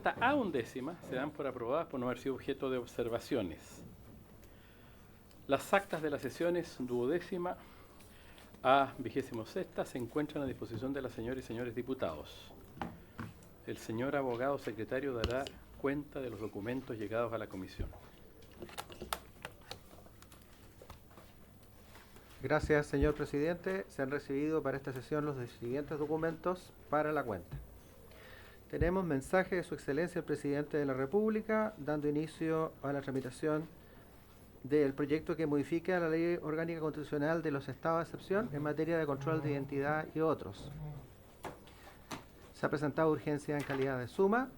hasta A11 se dan por aprobadas por no haber sido objeto de observaciones. Las actas de las sesiones 12ª a 26ª se encuentran a disposición de las señoras y señores diputados. El señor abogado secretario dará cuenta de los documentos llegados a la comisión. Gracias, señor presidente. Se han recibido para esta sesión los siguientes documentos para la cuenta. Tenemos mensaje de su excelencia el presidente de la República, dando inicio a la tramitación del proyecto que modifica la Ley Orgánica Constitucional de los Estados de Excepción en materia de control de identidad y otros. Se ha presentado urgencia en calidad de suma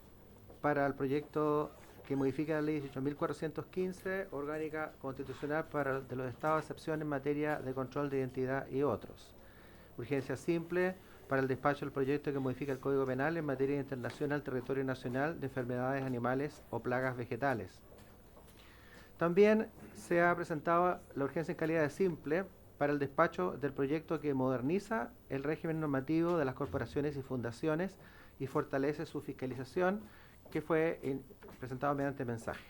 para el proyecto que modifica la Ley 18.415, Orgánica Constitucional de los Estados de Excepción en materia de control de identidad y otros. Urgencia simple para el despacho del proyecto que modifica el Código Penal en materia de internación al territorio nacional de enfermedades animales o plagas vegetales. También se ha presentado la urgencia en calidad de simple para el despacho del proyecto que moderniza el régimen normativo de las corporaciones y fundaciones y fortalece su fiscalización, que fue presentado mediante mensaje.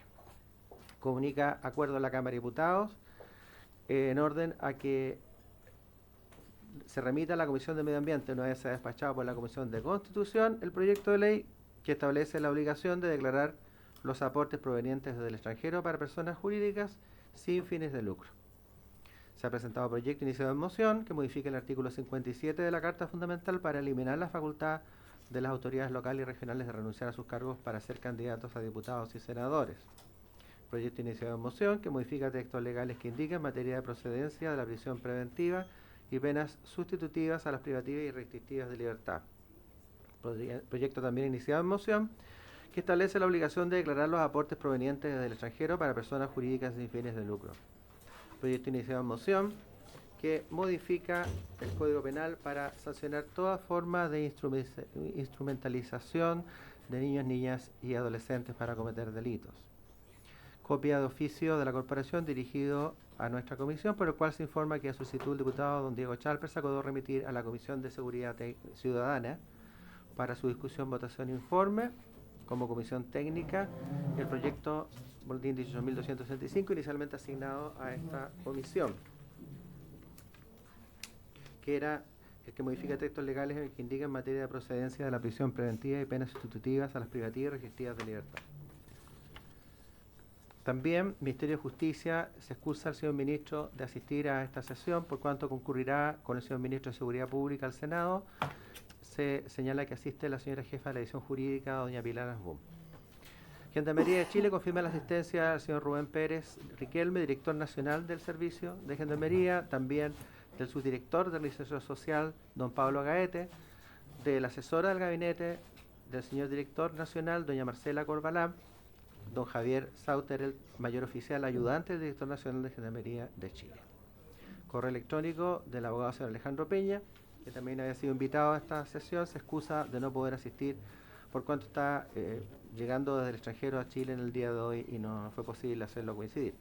Comunica acuerdo a la Cámara de Diputados en orden a que se remita a la Comisión de Medio Ambiente, una vez sea despachado por la Comisión de Constitución, el proyecto de ley que establece la obligación de declarar los aportes provenientes del extranjero para personas jurídicas sin fines de lucro. Se ha presentado proyecto iniciado en moción que modifica el artículo 57 de la Carta Fundamental para eliminar la facultad de las autoridades locales y regionales de renunciar a sus cargos para ser candidatos a diputados y senadores. Proyecto iniciado en moción que modifica textos legales que indican materia de procedencia de la prisión preventiva y penas sustitutivas a las privativas y restrictivas de libertad. Proyecto también iniciado en moción que establece la obligación de declarar los aportes provenientes del extranjero para personas jurídicas sin fines de lucro. Proyecto iniciado en moción que modifica el Código Penal para sancionar toda forma de instrumentalización de niños, niñas y adolescentes para cometer delitos. Copia de oficio de la corporación dirigido a nuestra comisión, por el cual se informa que a solicitud del diputado don Diego Chalper se acordó remitir a la Comisión de Seguridad Ciudadana para su discusión, votación e informe como comisión técnica el proyecto Boletín 18.265 inicialmente asignado a esta comisión, que era el que modifica textos legales que indican materia de procedencia de la prisión preventiva y penas sustitutivas a las privativas y restrictivas de libertad. También, Ministerio de Justicia se excusa al señor ministro de asistir a esta sesión, por cuanto concurrirá con el señor ministro de Seguridad Pública al Senado. Se señala que asiste la señora jefa de la edición jurídica, doña Pilar Asbum. Gendarmería de Chile confirma la asistencia al señor Rubén Pérez Riquelme, director nacional del Servicio de Gendarmería, también del subdirector de Administración Social, don Pablo Gaete, de la asesora del gabinete del señor director nacional, doña Marcela Corbalán, don Javier Sauter, el mayor oficial ayudante del director nacional de Gendarmería de Chile. Correo electrónico del abogado señor Alejandro Peña, que también había sido invitado a esta sesión, se excusa de no poder asistir por cuanto está llegando desde el extranjero a Chile en el día de hoy y no fue posible hacerlo coincidir.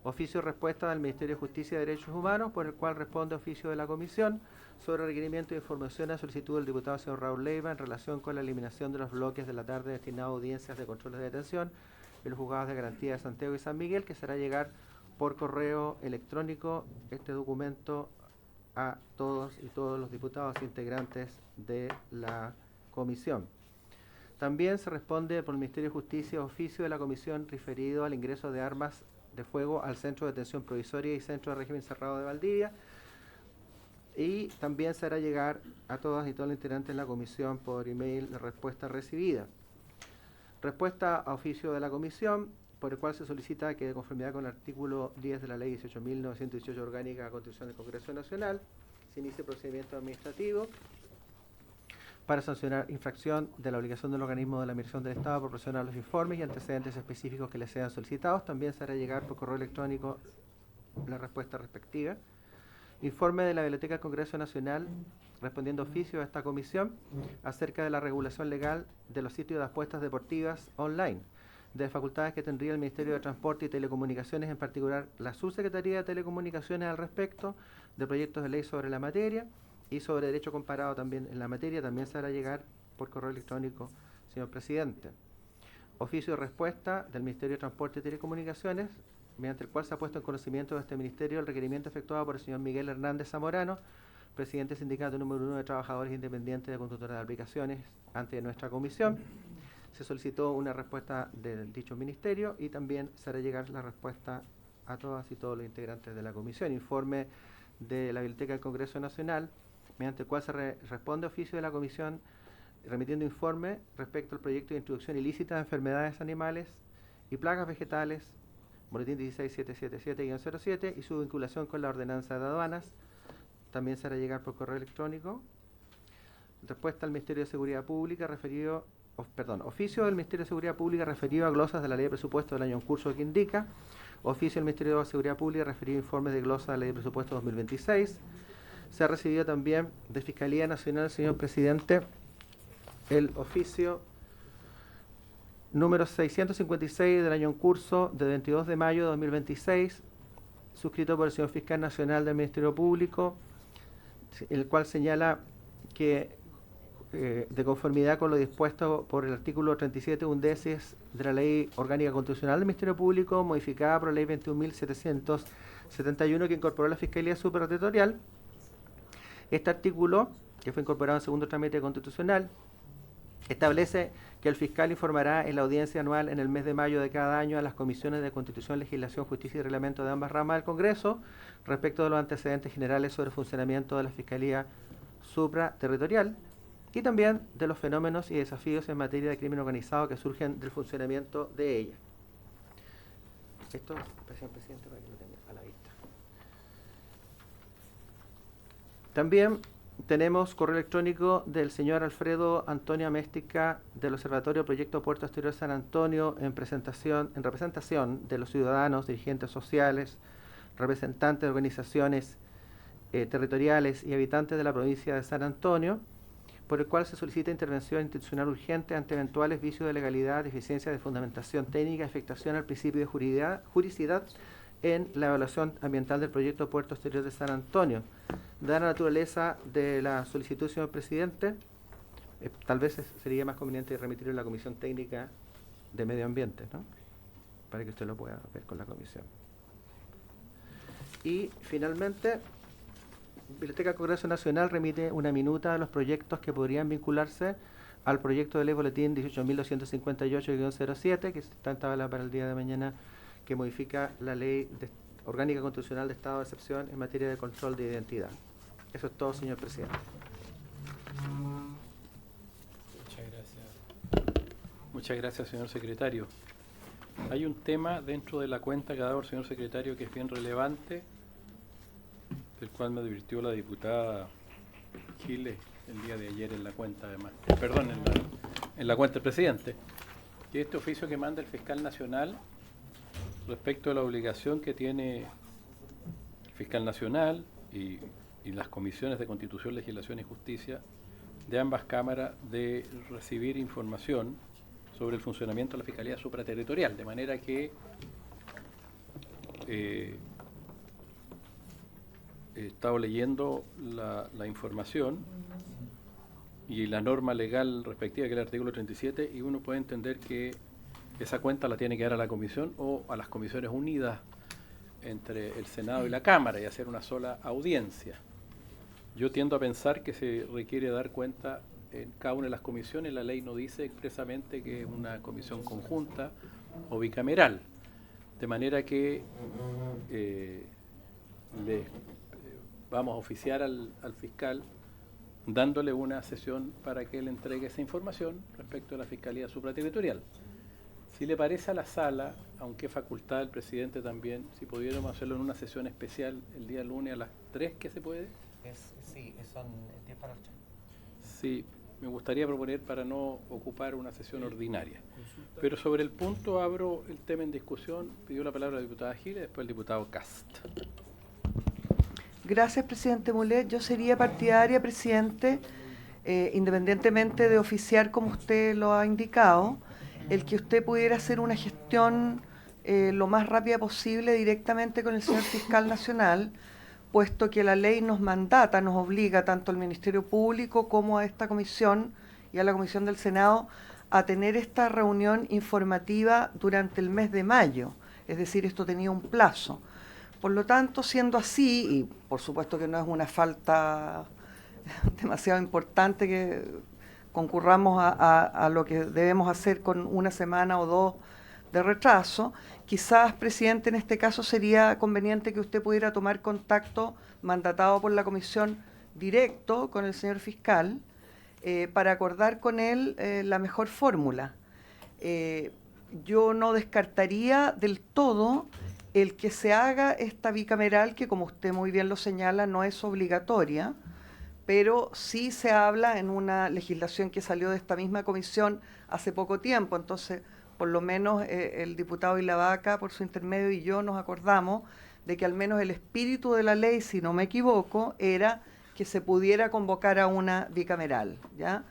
Oficio de respuesta del Ministerio de Justicia y Derechos Humanos, por el cual responde oficio de la Comisión sobre requerimiento de información a solicitud del diputado señor Raúl Leiva en relación con la eliminación de los bloques de la tarde destinados a audiencias de controles de detención en los juzgados de garantía de Santiago y San Miguel, que será llegar por correo electrónico este documento a todos y todos los diputados integrantes de la comisión. También se responde por el Ministerio de Justicia oficio de la comisión referido al ingreso de armas de fuego al Centro de Detención Provisoria y Centro de Régimen Cerrado de Valdivia, y también se hará llegar a todas y todos los integrantes de la comisión por email la respuesta recibida. Respuesta a oficio de la comisión, por el cual se solicita que, de conformidad con el artículo 10 de la Ley 18.918 Orgánica de Constitución del Congreso Nacional, se inicie procedimiento administrativo para sancionar infracción de la obligación del organismo de la Administración del Estado a proporcionar los informes y antecedentes específicos que les sean solicitados. También se hará llegar por correo electrónico la respuesta respectiva. Informe de la Biblioteca del Congreso Nacional, respondiendo oficio a esta comisión, acerca de la regulación legal de los sitios de apuestas deportivas online, de facultades que tendría el Ministerio de Transporte y Telecomunicaciones, en particular la Subsecretaría de Telecomunicaciones al respecto, de proyectos de ley sobre la materia y sobre derecho comparado también en la materia. También se hará llegar por correo electrónico, señor presidente. oficio de respuesta del Ministerio de Transporte y Telecomunicaciones, mediante el cual se ha puesto en conocimiento de este Ministerio el requerimiento efectuado por el señor Miguel Hernández Zamorano, presidente del Sindicato número 1 de Trabajadores Independientes de Consultoras de Aplicaciones, ante nuestra comisión. Se solicitó una respuesta del dicho ministerio y también se hará llegar la respuesta a todas y todos los integrantes de la comisión. Informe de la Biblioteca del Congreso Nacional, mediante el cual se responde oficio de la comisión remitiendo informe respecto al proyecto de introducción ilícita de enfermedades animales y plagas vegetales, boletín 16777-07, y su vinculación con la ordenanza de aduanas. También se hará llegar por correo electrónico. Respuesta al Ministerio de Seguridad Pública referido, oficio del Ministerio de Seguridad Pública referido a glosas de la Ley de Presupuesto del año en curso que indica. Oficio del Ministerio de Seguridad Pública referido a informes de glosa de la Ley de Presupuesto 2026. Se ha recibido también de Fiscalía Nacional, señor presidente, el oficio número 656 del año en curso de 22 de mayo de 2026, suscrito por el señor Fiscal Nacional del Ministerio Público, el cual señala que de conformidad con lo dispuesto por el artículo 37 undecies de la Ley Orgánica Constitucional del Ministerio Público, modificada por la Ley 21.771, que incorporó la Fiscalía Superterritorial. Este artículo, que fue incorporado en segundo trámite constitucional, establece que el fiscal informará en la audiencia anual en el mes de mayo de cada año a las comisiones de Constitución, Legislación, Justicia y Reglamento de ambas ramas del Congreso respecto de los antecedentes generales sobre el funcionamiento de la Fiscalía Supraterritorial y también de los fenómenos y desafíos en materia de crimen organizado que surgen del funcionamiento de ella. Esto, señor presidente, para que lo tenga a la vista. También tenemos correo electrónico del señor Alfredo Antonio Améstica del Observatorio Proyecto Puerto Exterior San Antonio en representación de los ciudadanos, dirigentes sociales, representantes de organizaciones territoriales y habitantes de la provincia de San Antonio, por el cual se solicita intervención institucional urgente ante eventuales vicios de legalidad, deficiencia de fundamentación técnica, afectación al principio de juridicidad en la evaluación ambiental del proyecto Puerto Exterior de San Antonio. Dada la naturaleza de la solicitud, señor presidente, tal vez sería más conveniente remitirlo a la Comisión Técnica de Medio Ambiente, ¿no? Para que usted lo pueda ver con la comisión. Y finalmente, Biblioteca del Congreso Nacional remite una minuta de los proyectos que podrían vincularse al proyecto de ley boletín 18.258-07, que está en tabla para el día de mañana, que modifica la Ley Orgánica Constitucional de Estado de Excepción en materia de control de identidad. Eso es todo, señor presidente. Muchas gracias. Muchas gracias, señor secretario. Hay un tema dentro de la cuenta que ha dado el señor secretario que es bien relevante, del cual me advirtió la diputada Giles el día de ayer en la cuenta, además. Perdón, en la cuenta del presidente. Que este oficio que manda el fiscal nacional respecto a la obligación que tiene el fiscal nacional y las comisiones de Constitución, Legislación y Justicia de ambas cámaras de recibir información sobre el funcionamiento de la Fiscalía Supraterritorial, de manera que he estado leyendo la información y la norma legal respectiva, que es el artículo 37, y uno puede entender que esa cuenta la tiene que dar a la comisión o a las comisiones unidas entre el Senado y la Cámara y hacer una sola audiencia. Yo tiendo a pensar que se requiere dar cuenta en cada una de las comisiones. La ley no dice expresamente que es una comisión conjunta o bicameral, de manera que vamos a oficiar al fiscal dándole una sesión para que él entregue esa información respecto a la Fiscalía Supraterritorial. Si le parece a la sala, aunque es facultad del presidente también, si pudiéramos hacerlo en una sesión especial el día lunes a las 3, ¿qué se puede? Sí, son 10 para 8. Sí, me gustaría proponer para no ocupar una sesión ordinaria. Pero sobre el punto abro el tema en discusión. Pidió la palabra la diputada Giles y después el diputado Cast. Gracias, presidente Mulet. Yo sería partidaria, presidente, independientemente de oficiar como usted lo ha indicado, el que usted pudiera hacer una gestión lo más rápida posible directamente con el señor fiscal nacional, puesto que la ley nos mandata, nos obliga tanto al Ministerio Público como a esta comisión y a la Comisión del Senado a tener esta reunión informativa durante el mes de mayo, es decir, esto tenía un plazo. Por lo tanto, siendo así, y por supuesto que no es una falta demasiado importante que concurramos a lo que debemos hacer con una semana o dos de retraso, quizás, presidente, en este caso sería conveniente que usted pudiera tomar contacto mandatado por la comisión directo con el señor fiscal para acordar con él la mejor fórmula. Yo no descartaría del todo el que se haga esta bicameral, que como usted muy bien lo señala, no es obligatoria, pero sí se habla en una legislación que salió de esta misma comisión hace poco tiempo. Entonces, por lo menos el diputado Ilavaca, por su intermedio, y yo nos acordamos de que al menos el espíritu de la ley, si no me equivoco, era que se pudiera convocar a una bicameral, ¿ya?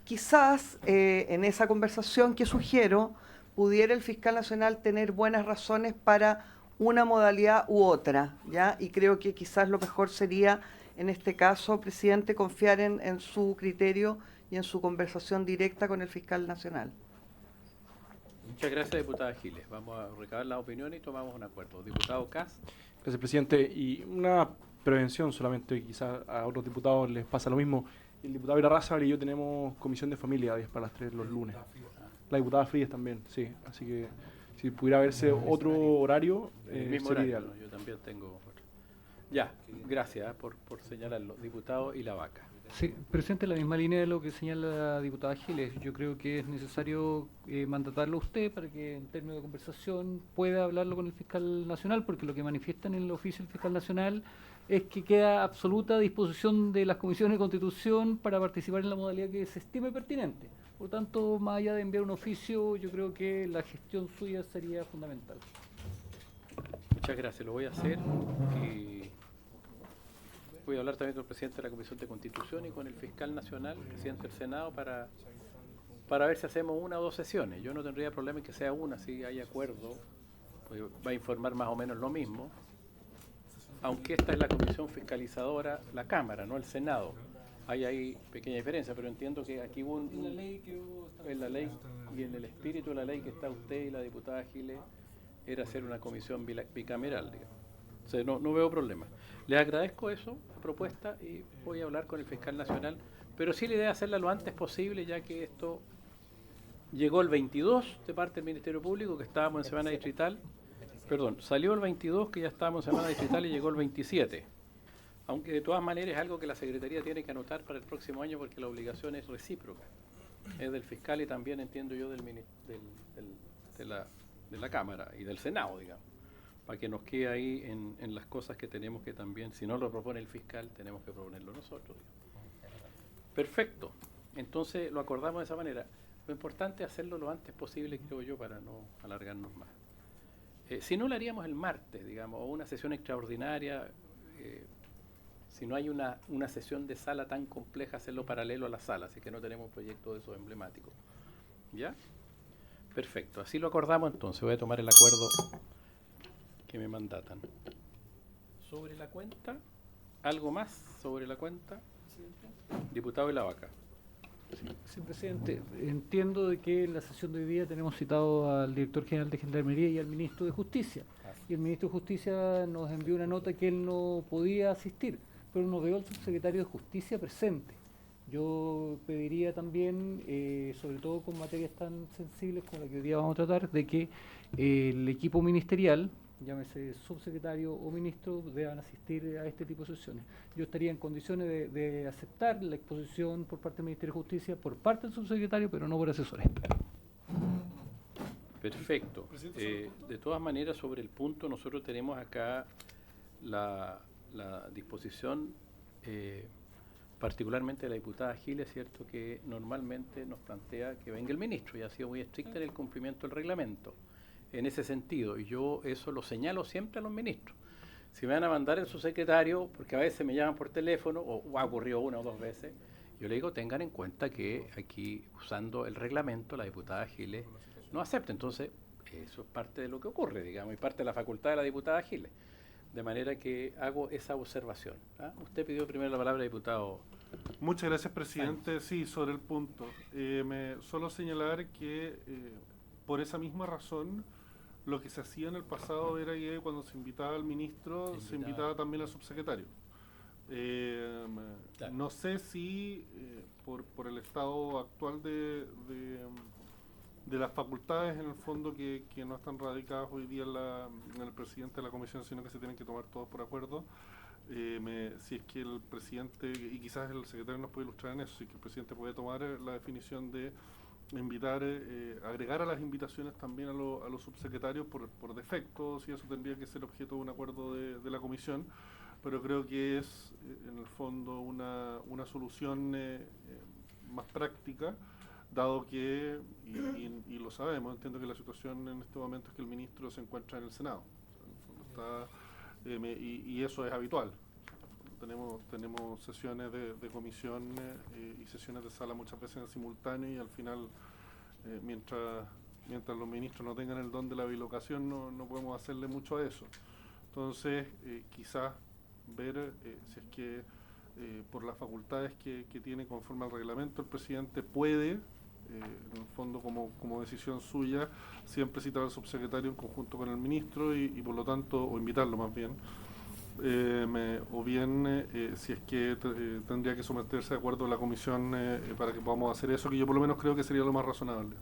Quizás en esa conversación que sugiero, pudiera el fiscal nacional tener buenas razones para una modalidad u otra, ¿ya? Y creo que quizás lo mejor sería, en este caso, presidente, confiar en su criterio y en su conversación directa con el fiscal nacional. Muchas gracias, diputada Giles. Vamos a recabar las opiniones y tomamos un acuerdo. Diputado Kass. Gracias, presidente. Y una prevención solamente, quizás a otros diputados les pasa lo mismo. El diputado Irarrázaval y yo tenemos comisión de familia 10 para las 3 los lunes. La diputada Frías también, sí. Así que si pudiera verse otro horario, El mismo sería horario, ideal. ¿no? Yo también tengo otro. Ya, gracias por señalarlo. Diputado Ilavaca. Sí, presidente, en la misma línea de lo que señala la diputada Giles, yo creo que es necesario mandatarlo a usted para que en términos de conversación pueda hablarlo con el fiscal nacional, porque lo que manifiestan en el oficio del fiscal nacional es que queda absoluta disposición de las comisiones de constitución para participar en la modalidad que se estime pertinente. Por tanto, más allá de enviar un oficio, yo creo que la gestión suya sería fundamental. Muchas gracias, lo voy a hacer y voy a hablar también con el presidente de la Comisión de Constitución y con el fiscal nacional, el presidente del Senado, para ver si hacemos una o dos sesiones. Yo no tendría problema en que sea una, si hay acuerdo, pues va a informar más o menos lo mismo, aunque esta es la comisión fiscalizadora, la Cámara, no el Senado. Hay ahí pequeña diferencia, pero entiendo que aquí hubo en la ley y en el espíritu de la ley que está usted y la diputada Giles era hacer una comisión bicameral, digamos. O sea, no veo problema. Les agradezco eso, la propuesta, y voy a hablar con el fiscal nacional, pero sí la idea es hacerla lo antes posible, ya que esto llegó el 22 de parte del Ministerio Público, que estábamos en semana distrital, salió el 22, que ya estábamos en semana distrital, y llegó el 27. Aunque de todas maneras es algo que la Secretaría tiene que anotar para el próximo año, porque la obligación es recíproca. Es del fiscal y también, entiendo yo, de la Cámara y del Senado, digamos, para que nos quede ahí en las cosas que tenemos que también, si no lo propone el fiscal, tenemos que proponerlo nosotros, digamos. Perfecto. Entonces lo acordamos de esa manera. Lo importante es hacerlo lo antes posible, creo yo, para no alargarnos más. Si no, lo haríamos el martes, digamos, o una sesión extraordinaria. Si no hay una sesión de sala tan compleja, hacerlo paralelo a la sala, así que no tenemos un proyecto de esos emblemáticos. ¿Ya? Perfecto, así lo acordamos entonces. Voy a tomar el acuerdo que me mandatan. Sobre la cuenta, ¿algo más sobre la cuenta? Diputado Ilavaca. Sí, presidente, entiendo de que en la sesión de hoy día tenemos citado al director general de Gendarmería y al ministro de Justicia. Y el ministro de Justicia nos envió una nota que él no podía asistir, pero no veo al subsecretario de Justicia presente. Yo pediría también, sobre todo con materias tan sensibles como la que hoy día vamos a tratar, de que el equipo ministerial, llámese subsecretario o ministro, deban asistir a este tipo de sesiones. Yo estaría en condiciones de aceptar la exposición por parte del Ministerio de Justicia, por parte del subsecretario, pero no por asesores. Perfecto. De todas maneras, sobre el punto, nosotros tenemos acá la disposición, particularmente de la diputada Giles, ¿cierto?, que normalmente nos plantea que venga el ministro, y ha sido muy estricta en el cumplimiento del reglamento. En ese sentido, y yo eso lo señalo siempre a los ministros. Si me van a mandar el subsecretario, porque a veces me llaman por teléfono, o ha ocurrido una o dos veces, yo le digo, tengan en cuenta que aquí, usando el reglamento, la diputada Giles no acepta. Entonces, eso es parte de lo que ocurre, digamos, y parte de la facultad de la diputada Giles. De manera que hago esa observación. ¿Ah? Usted pidió primero la palabra, diputado Muchas gracias, presidente. Sí, sobre el punto. Solo señalar que por esa misma razón lo que se hacía en el pasado era que cuando se invitaba al ministro, se invitaba también al subsecretario. Claro. No sé si por el estado actual de las facultades, en el fondo, que no están radicadas hoy día en el presidente de la comisión, sino que se tienen que tomar todos por acuerdo, si es que el presidente, y quizás el secretario nos puede ilustrar en eso, si es que el presidente puede tomar la definición de invitar, agregar a las invitaciones también a los subsecretarios por defecto, si eso tendría que ser objeto de un acuerdo de la comisión, pero creo que es en el fondo una solución más práctica, dado que, y lo sabemos, entiendo que la situación en este momento es que el ministro se encuentra en el Senado. En el fondo está, y eso es habitual. Tenemos sesiones de comisión y sesiones de sala muchas veces en simultáneo, y al final, mientras los ministros no tengan el don de la bilocación, no podemos hacerle mucho a eso. Entonces, quizás ver si es que por las facultades que tiene conforme al reglamento, el presidente puede, en el fondo como decisión suya, siempre citar al subsecretario en conjunto con el ministro y por lo tanto, o invitarlo más bien, o bien si es que tendría que someterse de acuerdo a la comisión para que podamos hacer eso, que yo por lo menos creo que sería lo más razonable.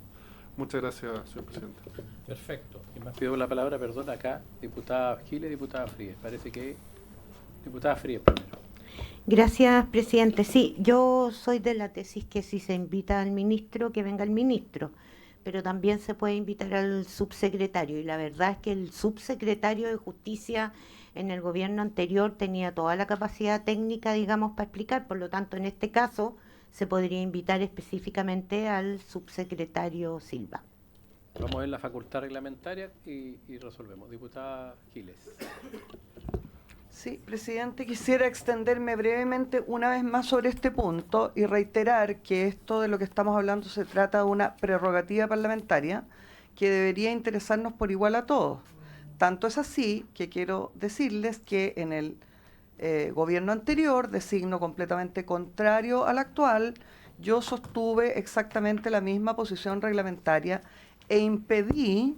Muchas gracias, señor presidente. Perfecto. Y me pido la palabra, perdón, acá, diputada Giles, diputada Fríes. Parece que diputada Fríes primero. Gracias, presidente. Sí, yo soy de la tesis que si se invita al ministro, que venga el ministro, pero también se puede invitar al subsecretario. Y la verdad es que el subsecretario de Justicia en el gobierno anterior tenía toda la capacidad técnica, digamos, para explicar. Por lo tanto, en este caso, se podría invitar específicamente al subsecretario Silva. Vamos a ver la facultad reglamentaria y resolvemos. Diputada Giles. Sí, presidente, quisiera extenderme brevemente una vez más sobre este punto y reiterar que esto de lo que estamos hablando se trata de una prerrogativa parlamentaria que debería interesarnos por igual a todos. Tanto es así que quiero decirles que en el gobierno anterior, de signo completamente contrario al actual, yo sostuve exactamente la misma posición reglamentaria e impedí,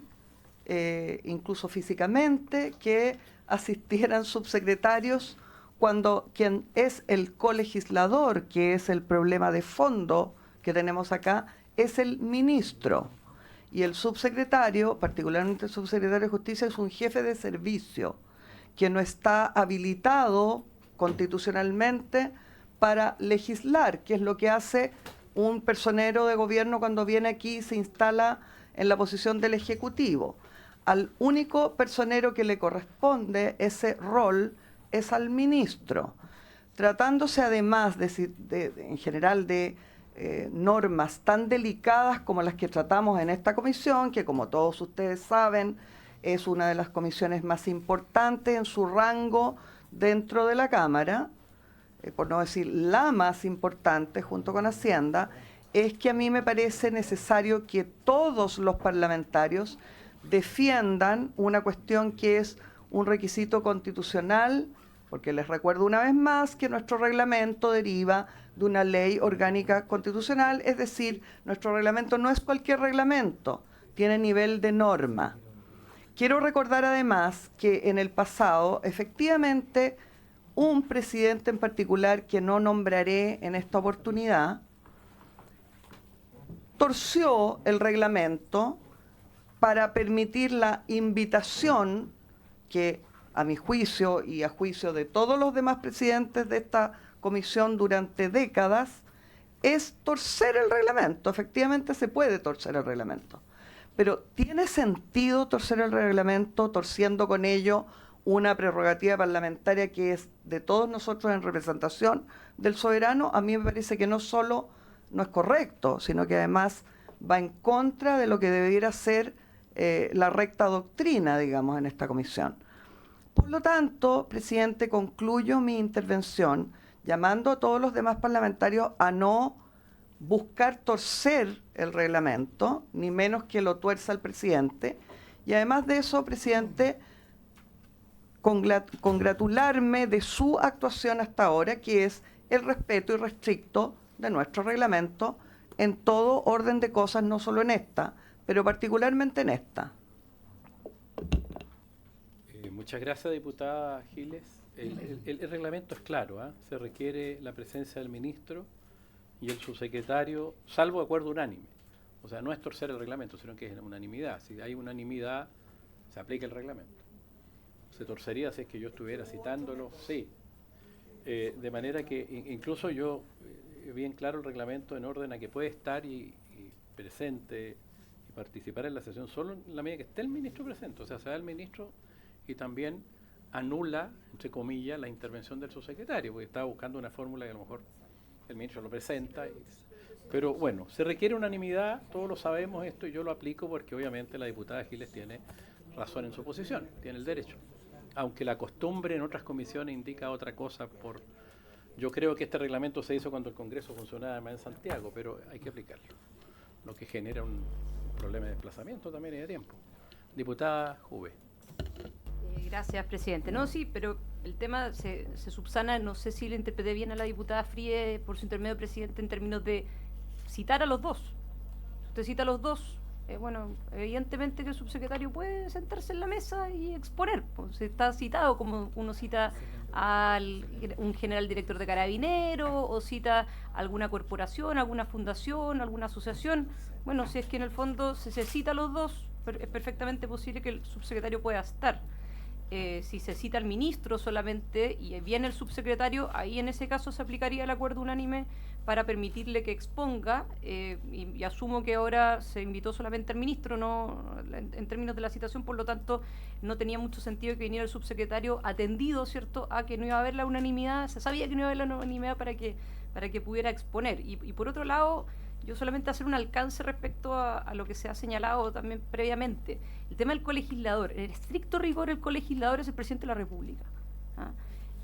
incluso físicamente, que asistieran subsecretarios cuando quien es el colegislador, que es el problema de fondo que tenemos acá, es el ministro. Y el subsecretario, particularmente el subsecretario de Justicia, es un jefe de servicio que no está habilitado constitucionalmente para legislar, que es lo que hace un personero de gobierno cuando viene aquí y se instala en la posición del Ejecutivo. Al único personero que le corresponde ese rol es al ministro. Tratándose además en general de normas tan delicadas como las que tratamos en esta comisión, que como todos ustedes saben es una de las comisiones más importantes en su rango dentro de la Cámara, por no decir la más importante junto con Hacienda, es que a mí me parece necesario que todos los parlamentarios defiendan una cuestión que es un requisito constitucional, porque les recuerdo una vez más que nuestro reglamento deriva de una ley orgánica constitucional, es decir, nuestro reglamento no es cualquier reglamento, tiene nivel de norma. Quiero recordar además que en el pasado, efectivamente, un presidente en particular, que no nombraré en esta oportunidad, torció el reglamento para permitir la invitación que, a mi juicio y a juicio de todos los demás presidentes de esta comisión durante décadas, es torcer el reglamento. Efectivamente se puede torcer el reglamento. Pero ¿tiene sentido torcer el reglamento torciendo con ello una prerrogativa parlamentaria que es de todos nosotros en representación del soberano? A mí me parece que no solo no es correcto, sino que además va en contra de lo que debiera ser la recta doctrina, digamos, en esta comisión. Por lo tanto, presidente, concluyo mi intervención llamando a todos los demás parlamentarios a no buscar torcer el reglamento, ni menos que lo tuerza el presidente. Y además de eso, presidente, congratularme de su actuación hasta ahora, que es el respeto irrestricto de nuestro reglamento en todo orden de cosas, no solo en esta, pero particularmente en esta. Muchas gracias, diputada Giles. El reglamento es claro, ¿ah? Se requiere la presencia del ministro y el subsecretario, salvo acuerdo unánime. O sea, no es torcer el reglamento, sino que es unanimidad. Si hay unanimidad, se aplica el reglamento. Se torcería si es que yo estuviera citándolo, sí. De manera que incluso yo, bien claro el reglamento en orden a que puede estar y presente y participar en la sesión solo en la medida que esté el ministro presente. O sea, se da el ministro y también anula, entre comillas, la intervención del subsecretario, porque estaba buscando una fórmula que a lo mejor el ministro lo presenta. Pero bueno, se requiere unanimidad, todos lo sabemos esto, y yo lo aplico porque obviamente la diputada Giles tiene razón en su posición, tiene el derecho. Aunque la costumbre en otras comisiones indica otra cosa, yo creo que este reglamento se hizo cuando el Congreso funcionaba más en Santiago, pero hay que aplicarlo, lo que genera un problema de desplazamiento también y de tiempo. Diputada Juve. Gracias, presidente. No, sí, pero el tema se subsana, no sé si le interpreté bien a la diputada Fríe por su intermedio, presidente, en términos de citar a los dos. Usted cita a los dos. Bueno, evidentemente que el subsecretario puede sentarse en la mesa y exponer. Pues, está citado como uno cita a un general director de Carabineros o cita a alguna corporación, alguna fundación, alguna asociación. Bueno, si es que en el fondo se cita a los dos, es perfectamente posible que el subsecretario pueda estar. Si se cita al ministro solamente y viene el subsecretario, ahí en ese caso se aplicaría el acuerdo unánime para permitirle que exponga, y asumo que ahora se invitó solamente al ministro, no en términos de la citación, por lo tanto no tenía mucho sentido que viniera el subsecretario atendido, ¿cierto?, a que no iba a haber la unanimidad, se sabía que no iba a haber la unanimidad para que pudiera exponer. Y por otro lado, yo solamente hacer un alcance respecto a lo que se ha señalado también previamente. El tema del colegislador. En estricto rigor, el colegislador es el presidente de la República. ¿Ah?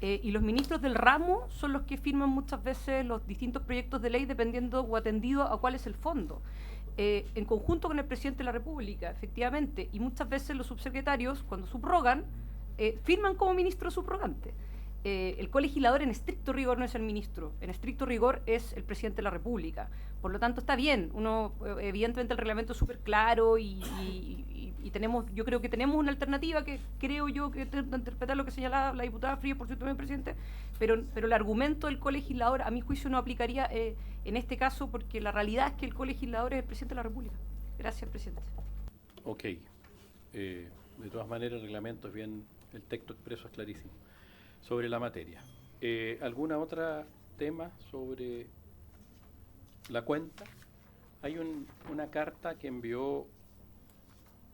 Y los ministros del ramo son los que firman muchas veces los distintos proyectos de ley dependiendo o atendido a cuál es el fondo. En conjunto con el presidente de la República, efectivamente. Y muchas veces los subsecretarios, cuando subrogan, firman como ministro subrogante. El colegislador en estricto rigor no es el ministro, en estricto rigor es el presidente de la República. Por lo tanto, está bien. Evidentemente el reglamento es súper claro y yo creo que tenemos una alternativa que creo yo que interpretar lo que señalaba la diputada Frías, por cierto, presidente, pero el argumento del colegislador a mi juicio no aplicaría en este caso, porque la realidad es que el colegislador es el presidente de la República. Gracias, presidente. Ok. De todas maneras, el reglamento es bien, el texto expreso es clarísimo sobre la materia. ¿Alguna otra tema sobre la cuenta? Hay una carta que envió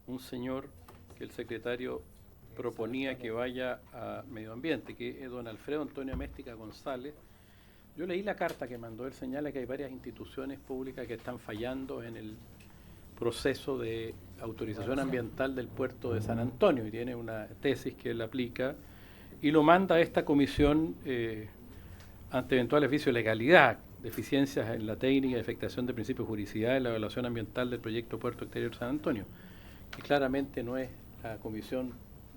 un señor que el secretario proponía que vaya a Medio Ambiente, que es don Alfredo Antonio Améstica González. Yo leí la carta que mandó, él señala que hay varias instituciones públicas que están fallando en el proceso de autorización ambiental del puerto de San Antonio, y tiene una tesis que él aplica y lo manda a esta comisión ante eventuales vicios de legalidad, deficiencias en la técnica de afectación de principios de juridicidad en la evaluación ambiental del proyecto Puerto Exterior San Antonio, que claramente no es la comisión,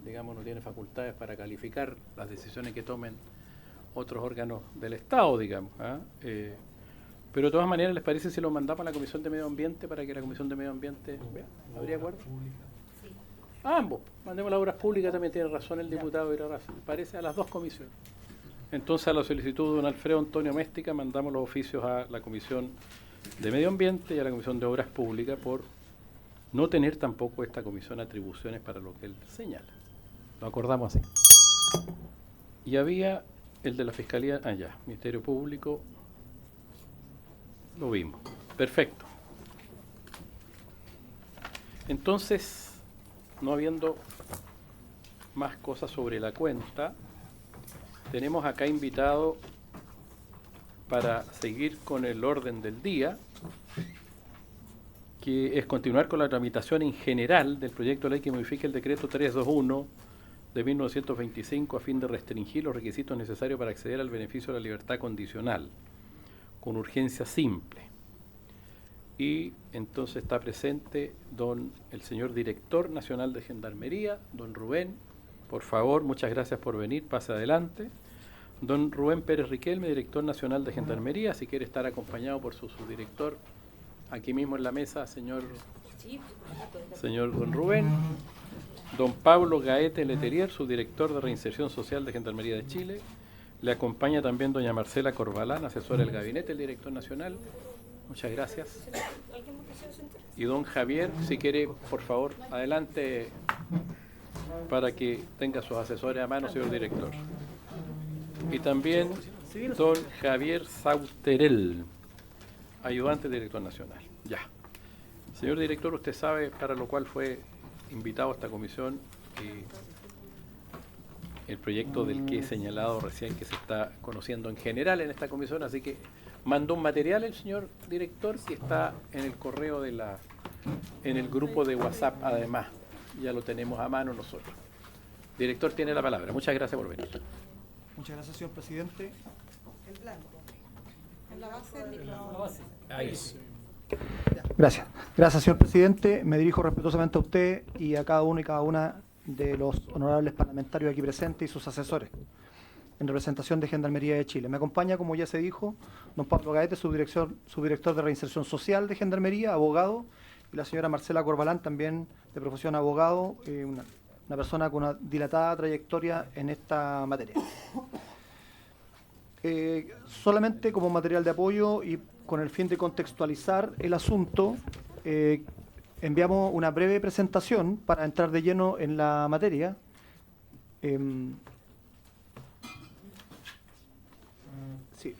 digamos, no tiene facultades para calificar las decisiones que tomen otros órganos del Estado, digamos. Pero de todas maneras, ¿les parece si lo mandamos a la Comisión de Medio Ambiente para que la Comisión de Medio Ambiente vea? ¿Habría acuerdo? Ambos. Mandemos las obras públicas, también tiene razón el diputado Irarrázaval. Parece a las dos comisiones. Entonces, a la solicitud de don Alfredo Antonio Améstica, mandamos los oficios a la Comisión de Medio Ambiente y a la Comisión de Obras Públicas por no tener tampoco esta comisión atribuciones para lo que él señala. Lo acordamos así. Y había el de la Fiscalía, Ministerio Público, lo vimos. Perfecto. Entonces, no habiendo más cosas sobre la cuenta, tenemos acá invitado para seguir con el orden del día, que es continuar con la tramitación en general del proyecto de ley que modifica el decreto 321 de 1925 a fin de restringir los requisitos necesarios para acceder al beneficio de la libertad condicional, con urgencia simple. Y entonces está presente el señor Director Nacional de Gendarmería, don Rubén. Por favor, muchas gracias por venir, pase adelante. Don Rubén Pérez Riquelme, director nacional de Gendarmería, si quiere estar acompañado por su subdirector, aquí mismo en la mesa, señor don Rubén. Don Pablo Gaete Leterier, subdirector de Reinserción Social de Gendarmería de Chile. Le acompaña también doña Marcela Corbalán, asesora del gabinete del director nacional. Muchas gracias. Y don Javier, si quiere, por favor, adelante para que tenga sus asesores a mano, señor director. Y también don Javier Sauterel, ayudante del director nacional. Ya. Señor director, usted sabe para lo cual fue invitado a esta comisión el proyecto del que he señalado recién que se está conociendo en general en esta comisión, así que mandó un material el señor director que está en el correo en el grupo de WhatsApp, además ya lo tenemos a mano nosotros. Director, tiene la palabra. Muchas gracias por venir. Muchas gracias, señor presidente. El blanco. En la base del micrófono. Ahí sí. Gracias. Gracias, señor presidente. Me dirijo respetuosamente a usted y a cada uno y cada una de los honorables parlamentarios aquí presentes y sus asesores, en representación de Gendarmería de Chile. Me acompaña, como ya se dijo, don Pablo Gaete, subdirector de Reinserción Social de Gendarmería, abogado, y la señora Marcela Corbalán, también de profesión abogado, una persona con una dilatada trayectoria en esta materia. Solamente como material de apoyo y con el fin de contextualizar el asunto, enviamos una breve presentación para entrar de lleno en la materia. Sí.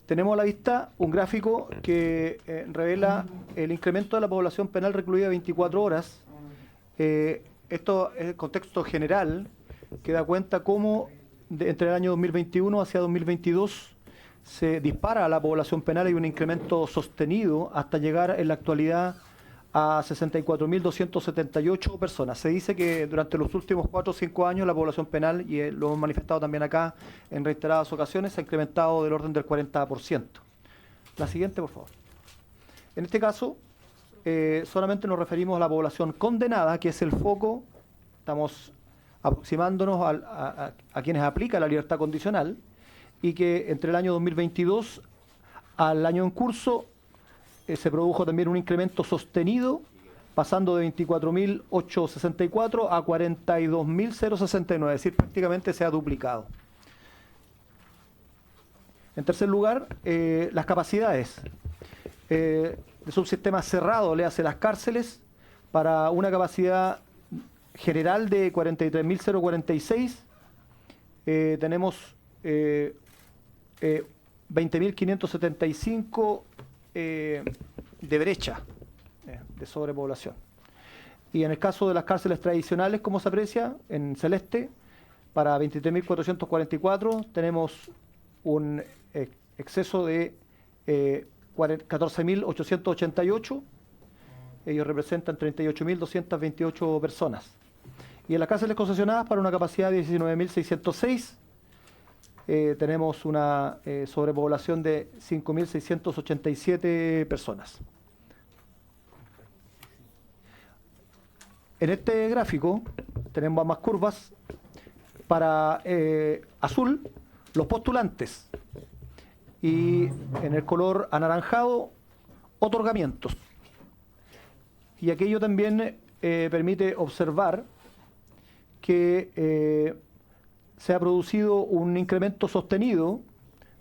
Tenemos a la vista un gráfico que revela el incremento de la población penal recluida 24 horas. Esto es el contexto general que da cuenta cómo entre el año 2021 hacia 2022 se dispara la población penal y un incremento sostenido hasta llegar en la actualidad a 64.278 personas. Se dice que durante los últimos 4 o 5 años la población penal, y lo hemos manifestado también acá en reiteradas ocasiones, se ha incrementado del orden del 40%. La siguiente, por favor. En este caso, solamente nos referimos a la población condenada, que es el foco. Estamos aproximándonos a quienes aplica la libertad condicional, y que entre el año 2022 al año en curso se produjo también un incremento sostenido, pasando de 24.864 a 42.069, es decir, prácticamente se ha duplicado. En tercer lugar, las capacidades de subsistema cerrado, le hace las cárceles, para una capacidad general de 43.046, tenemos 20.575 de brecha de sobrepoblación. Y en el caso de las cárceles tradicionales, como se aprecia en celeste, para 23.444 tenemos un exceso de 14.888. Ellos representan 38.228 personas. Y en las cárceles concesionadas, para una capacidad de 19.606, tenemos una sobrepoblación de 5.687 personas. En este gráfico tenemos ambas curvas. Para azul, los postulantes, y en el color anaranjado, otorgamientos. Y aquello también permite observar que se ha producido un incremento sostenido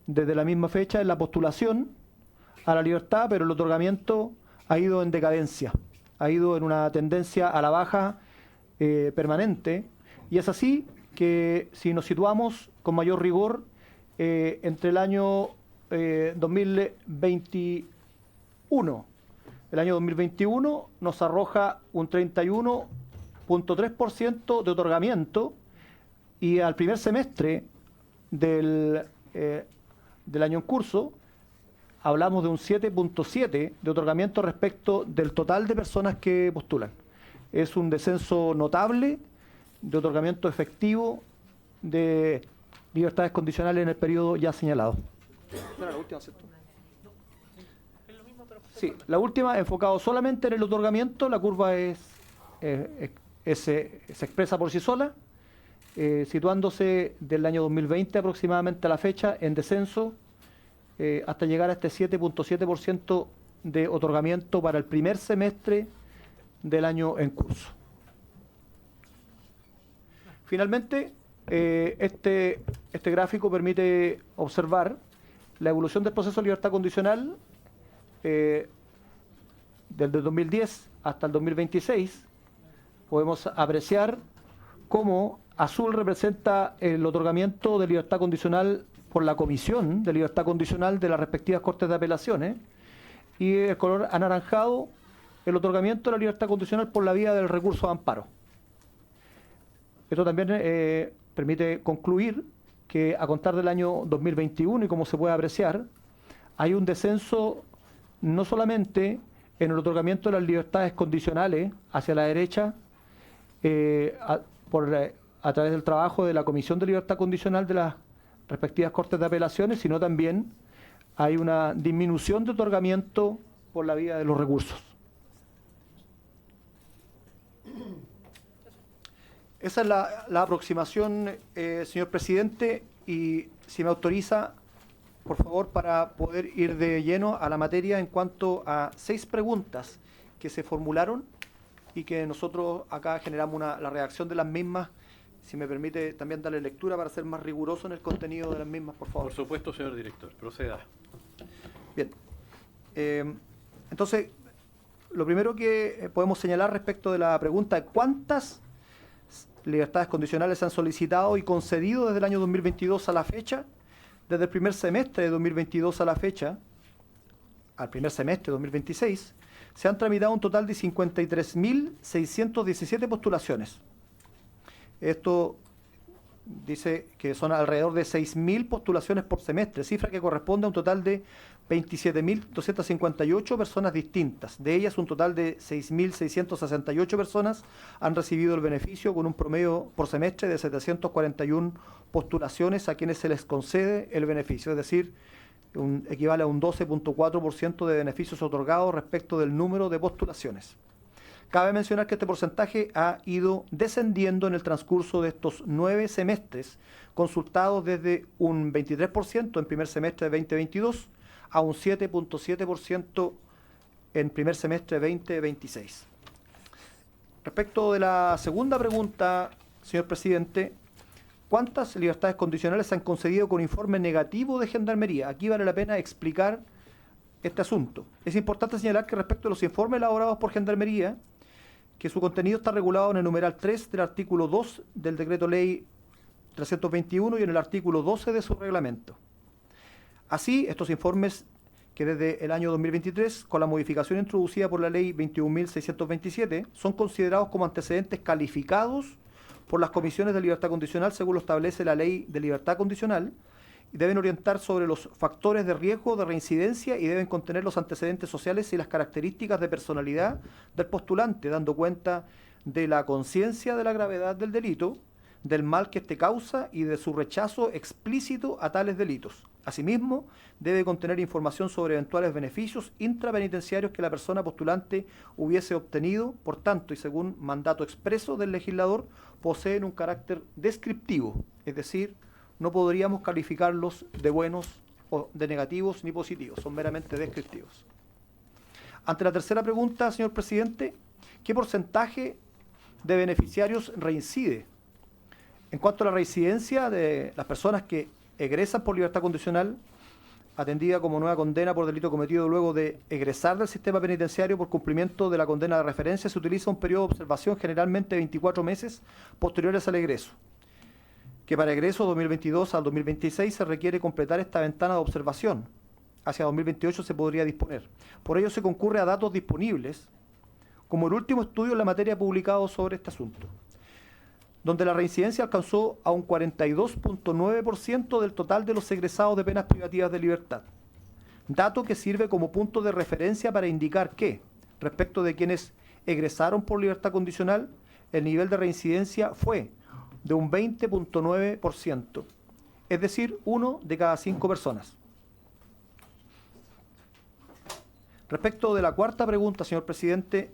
desde la misma fecha en la postulación a la libertad, pero el otorgamiento ha ido en decadencia, ha ido en una tendencia a la baja permanente, y es así que si nos situamos con mayor rigor entre el año 2021, el año 2021 nos arroja un 31.3% de otorgamiento, y al primer semestre del año en curso hablamos de un 7.7% de otorgamiento respecto del total de personas que postulan. Es un descenso notable de otorgamiento efectivo de libertades condicionales en el periodo ya señalado. La última, ¿cierto? Sí, la última, enfocado solamente en el otorgamiento, la curva se expresa por sí sola, situándose del año 2020 aproximadamente a la fecha en descenso hasta llegar a este 7.7% de otorgamiento para el primer semestre del año en curso. Finalmente, este gráfico permite observar la evolución del proceso de libertad condicional desde el 2010 hasta el 2026. Podemos apreciar cómo azul representa el otorgamiento de libertad condicional por la Comisión de Libertad Condicional de las respectivas Cortes de Apelaciones, y el color anaranjado el otorgamiento de la libertad condicional por la vía del recurso de amparo. Esto también permite concluir que a contar del año 2021, y como se puede apreciar, hay un descenso no solamente en el otorgamiento de las libertades condicionales hacia la derecha, a través del trabajo de la Comisión de Libertad Condicional de las respectivas Cortes de Apelaciones, sino también hay una disminución de otorgamiento por la vía de los recursos. Esa es la aproximación, señor presidente, y si me autoriza, por favor, para poder ir de lleno a la materia en cuanto a 6 preguntas que se formularon y que nosotros acá generamos la redacción de las mismas. Si me permite también darle lectura para ser más riguroso en el contenido de las mismas, por favor. Por supuesto, señor director, proceda. Bien. Entonces, lo primero que podemos señalar respecto de la pregunta de cuántas libertades condicionales se han solicitado y concedido desde el año 2022 a la fecha, desde el primer semestre de 2022 a la fecha, al primer semestre de 2026, se han tramitado un total de 53.617 postulaciones. Esto dice que son alrededor de 6.000 postulaciones por semestre, cifra que corresponde a un total de 27.258 personas distintas. De ellas, un total de 6.668 personas han recibido el beneficio con un promedio por semestre de 741 postulaciones a quienes se les concede el beneficio, es decir, equivale a un 12.4% de beneficios otorgados respecto del número de postulaciones. Cabe mencionar que este porcentaje ha ido descendiendo en el transcurso de estos 9 semestres, consultados desde un 23% en primer semestre de 2022 a un 7.7% en primer semestre de 2026. Respecto de la segunda pregunta, señor presidente, ¿cuántas libertades condicionales se han concedido con informe negativo de Gendarmería? Aquí vale la pena explicar este asunto. Es importante señalar que respecto a los informes elaborados por Gendarmería, que su contenido está regulado en el numeral 3 del artículo 2 del Decreto Ley 321 y en el artículo 12 de su reglamento. Así, estos informes que desde el año 2023, con la modificación introducida por la Ley 21.627, son considerados como antecedentes calificados por las comisiones de libertad condicional según lo establece la Ley de Libertad Condicional, y deben orientar sobre los factores de riesgo de reincidencia y deben contener los antecedentes sociales y las características de personalidad del postulante, dando cuenta de la conciencia de la gravedad del delito, del mal que éste causa y de su rechazo explícito a tales delitos. Asimismo, debe contener información sobre eventuales beneficios intrapenitenciarios que la persona postulante hubiese obtenido, por tanto, y según mandato expreso del legislador, poseen un carácter descriptivo, es decir, no podríamos calificarlos de buenos o de negativos ni positivos, son meramente descriptivos. Ante la tercera pregunta, señor presidente, ¿qué porcentaje de beneficiarios reincide? En cuanto a la reincidencia de las personas que egresan por libertad condicional, atendida como nueva condena por delito cometido luego de egresar del sistema penitenciario por cumplimiento de la condena de referencia, se utiliza un periodo de observación generalmente de 24 meses posteriores al egreso, que para egreso 2022 al 2026 se requiere completar esta ventana de observación. Hacia 2028 se podría disponer. Por ello se concurre a datos disponibles, como el último estudio en la materia publicado sobre este asunto, donde la reincidencia alcanzó a un 42.9% del total de los egresados de penas privativas de libertad, dato que sirve como punto de referencia para indicar que, respecto de quienes egresaron por libertad condicional, el nivel de reincidencia fue de un 20.9%, es decir, 1 de cada 5 personas. Respecto de la cuarta pregunta, señor presidente,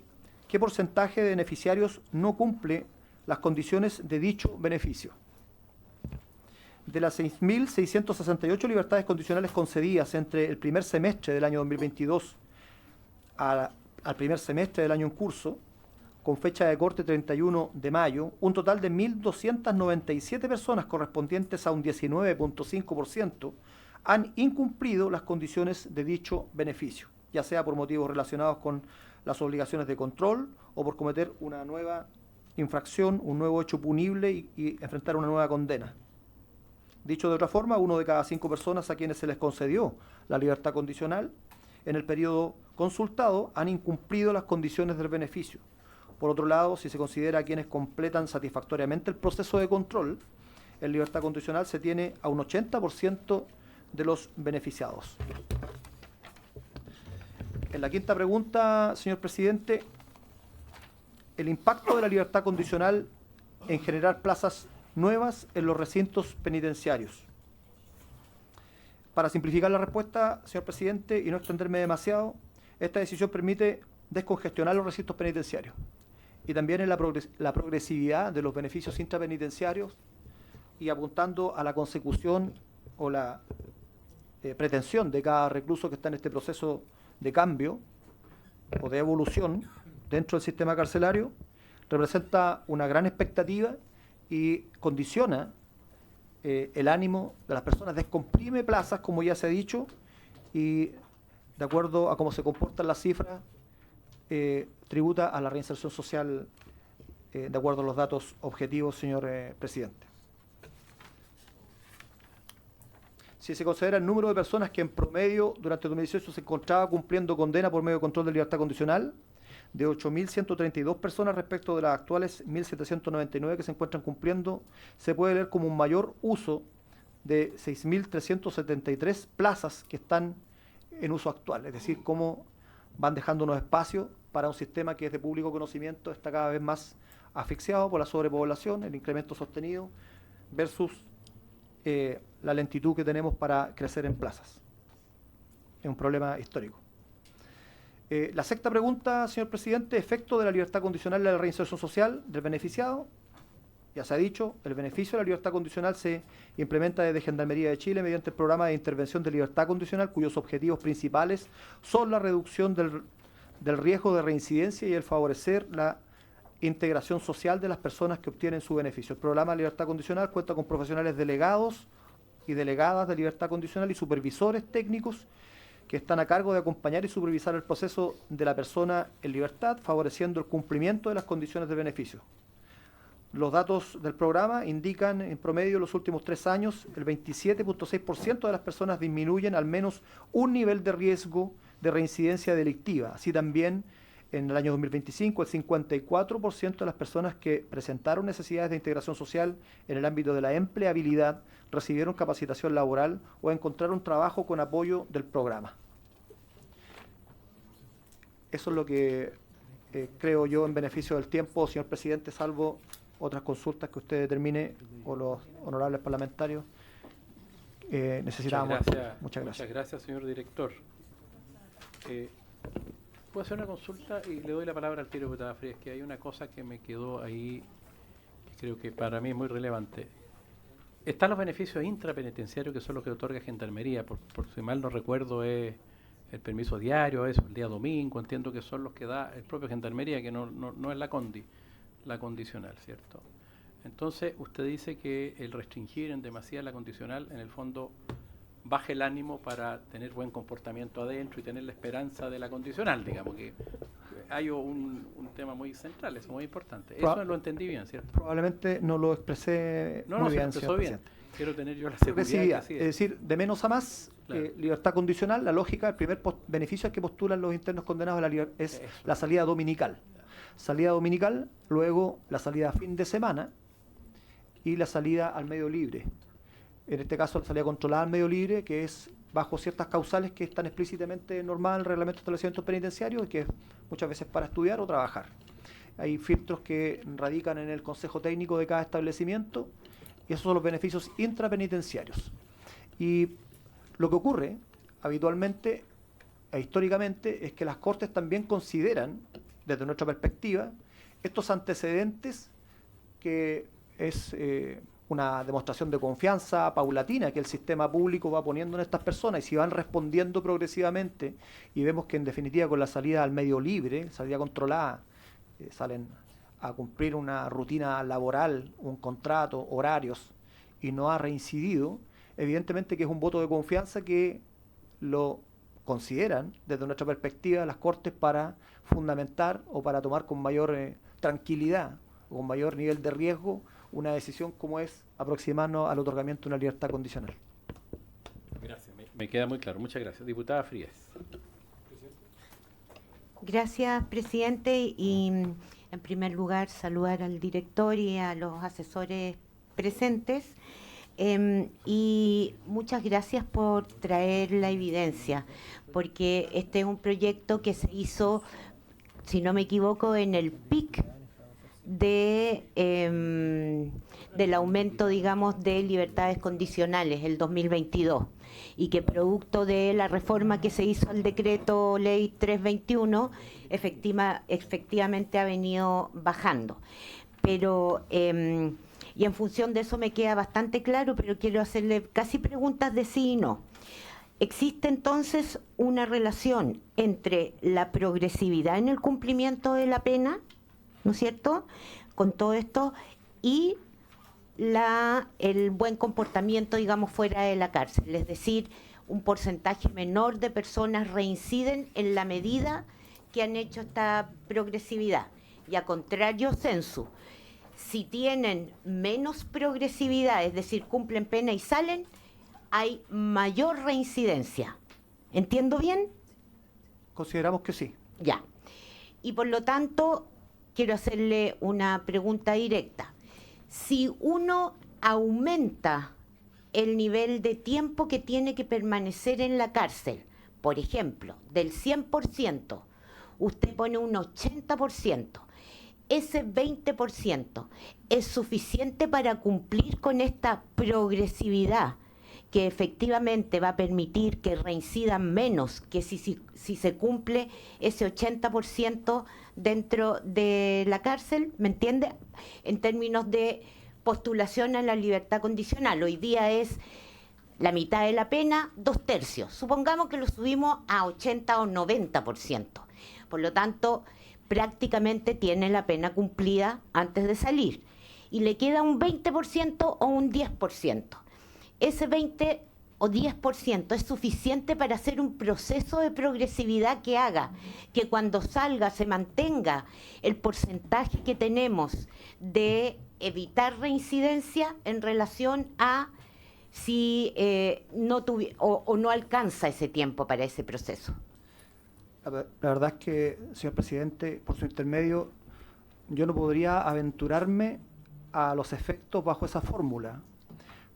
¿qué porcentaje de beneficiarios no cumple las condiciones de dicho beneficio? de las 6.668 libertades condicionales concedidas entre el primer semestre del año 2022 al primer semestre del año en curso, con fecha de corte 31 de mayo, un total de 1.297 personas correspondientes a un 19.5% han incumplido las condiciones de dicho beneficio, ya sea por motivos relacionados con las obligaciones de control o por cometer una nueva infracción, un nuevo hecho punible y enfrentar una nueva condena. Dicho de otra forma, 1 de cada 5 personas a quienes se les concedió la libertad condicional en el periodo consultado han incumplido las condiciones del beneficio. Por otro lado, si se considera a quienes completan satisfactoriamente el proceso de control, en libertad condicional se tiene a un 80% de los beneficiados. En la quinta pregunta, señor presidente, el impacto de la libertad condicional en generar plazas nuevas en los recintos penitenciarios. Para simplificar la respuesta, señor presidente, y no extenderme demasiado, esta decisión permite descongestionar los recintos penitenciarios y también en la progresividad de los beneficios intrapenitenciarios y apuntando a la consecución o la pretensión de cada recluso que está en este proceso de cambio o de evolución dentro del sistema carcelario, representa una gran expectativa y condiciona el ánimo de las personas, descomprime plazas, como ya se ha dicho, y de acuerdo a cómo se comportan las cifras, tributa a la reinserción social de acuerdo a los datos objetivos, señor presidente. Si se considera el número de personas que en promedio durante 2018 se encontraba cumpliendo condena por medio de control de libertad condicional, de 8.132 personas respecto de las actuales 1.799 que se encuentran cumpliendo, se puede leer como un mayor uso de 6.373 plazas que están en uso actual, es decir, cómo van dejando unos espacios para un sistema que es de público conocimiento, está cada vez más asfixiado por la sobrepoblación, el incremento sostenido, versus la lentitud que tenemos para crecer en plazas. Es un problema histórico. La sexta pregunta, señor presidente, efecto de la libertad condicional de la reinserción social del beneficiado. Ya se ha dicho, el beneficio de la libertad condicional se implementa desde Gendarmería de Chile mediante el programa de intervención de libertad condicional, cuyos objetivos principales son la reducción del riesgo de reincidencia y el favorecer la integración social de las personas que obtienen su beneficio. El programa de libertad condicional cuenta con profesionales delegados y delegadas de libertad condicional y supervisores técnicos que están a cargo de acompañar y supervisar el proceso de la persona en libertad, favoreciendo el cumplimiento de las condiciones de beneficio. Los datos del programa indican en promedio en los últimos 3 años el 27.6% de las personas disminuyen al menos un nivel de riesgo de reincidencia delictiva. Así también en el año 2025 el 54% de las personas que presentaron necesidades de integración social en el ámbito de la empleabilidad recibieron capacitación laboral o encontraron trabajo con apoyo del programa. Eso es lo que creo yo en beneficio del tiempo, señor presidente, salvo otras consultas que usted determine o los honorables parlamentarios necesitamos. Muchas gracias, señor director. Puedo hacer una consulta y le doy la palabra al tiro de diputada Frías, que hay una cosa que me quedó ahí que creo que para mí es muy relevante. Están los beneficios intrapenitenciarios que son los que otorga Gendarmería, por si mal no recuerdo es el permiso diario, eso, el día domingo, entiendo que son los que da el propio Gendarmería, que no es la condicional, ¿cierto? Entonces, usted dice que el restringir en demasía la condicional, en el fondo, baja el ánimo para tener buen comportamiento adentro y tener la esperanza de la condicional, digamos, que hay un tema muy central, es muy importante. Eso lo entendí bien, ¿cierto? Probablemente no lo expresé muy bien, se expresó bien. Quiero tener yo la seguridad. Que es decir, de menos a más, claro. Libertad condicional, la lógica, el primer beneficio al que postulan los internos condenados es la salida dominical. Salida dominical, luego la salida a fin de semana y la salida al medio libre. En este caso, la salida controlada al medio libre, que es bajo ciertas causales que están explícitamente normadas en el reglamento de establecimientos penitenciarios y que es muchas veces para estudiar o trabajar. Hay filtros que radican en el consejo técnico de cada establecimiento y esos son los beneficios intrapenitenciarios. Y lo que ocurre habitualmente e históricamente es que las Cortes también consideran, desde nuestra perspectiva, estos antecedentes que es una demostración de confianza paulatina que el sistema público va poniendo en estas personas, y si van respondiendo progresivamente y vemos que en definitiva con la salida al medio libre, salida controlada, salen a cumplir una rutina laboral, un contrato, horarios, y no ha reincidido, evidentemente que es un voto de confianza que lo consideran desde nuestra perspectiva las Cortes para fundamentar o para tomar con mayor tranquilidad o con mayor nivel de riesgo una decisión como es aproximarnos al otorgamiento de una libertad condicional. Gracias, me queda muy claro. Muchas gracias. Diputada Frías. Gracias, presidente. Y en primer lugar, saludar al director y a los asesores presentes. Y muchas gracias por traer la evidencia, porque este es un proyecto que se hizo, si no me equivoco, en el pic del aumento, digamos, de libertades condicionales, el 2022, y que producto de la reforma que se hizo al decreto ley 321, efectivamente ha venido bajando. Pero, y en función de eso me queda bastante claro, pero quiero hacerle casi preguntas de sí y no. ¿Existe entonces una relación entre la progresividad en el cumplimiento de la pena, ¿no es cierto?, con todo esto, y el buen comportamiento, digamos, fuera de la cárcel? Es decir, un porcentaje menor de personas reinciden en la medida que han hecho esta progresividad. Y a contrario, sensu, si tienen menos progresividad, es decir, cumplen pena y salen, hay mayor reincidencia. ¿Entiendo bien? Consideramos que sí. Ya. Y por lo tanto, quiero hacerle una pregunta directa. Si uno aumenta el nivel de tiempo que tiene que permanecer en la cárcel, por ejemplo, del 100%, usted pone un 80%, ese 20% es suficiente para cumplir con esta progresividad que efectivamente va a permitir que reincidan menos que si se cumple ese 80% dentro de la cárcel, ¿me entiende? En términos de postulación a la libertad condicional. Hoy día es la mitad de la pena, 2/3. Supongamos que lo subimos a 80 o 90%. Por lo tanto, prácticamente tiene la pena cumplida antes de salir. Y le queda un 20% o un 10%. Ese 20 o 10% es suficiente para hacer un proceso de progresividad que haga que cuando salga se mantenga el porcentaje que tenemos de evitar reincidencia en relación a si no alcanza ese tiempo para ese proceso. La verdad es que, señor presidente, por su intermedio, yo no podría aventurarme a los efectos bajo esa fórmula.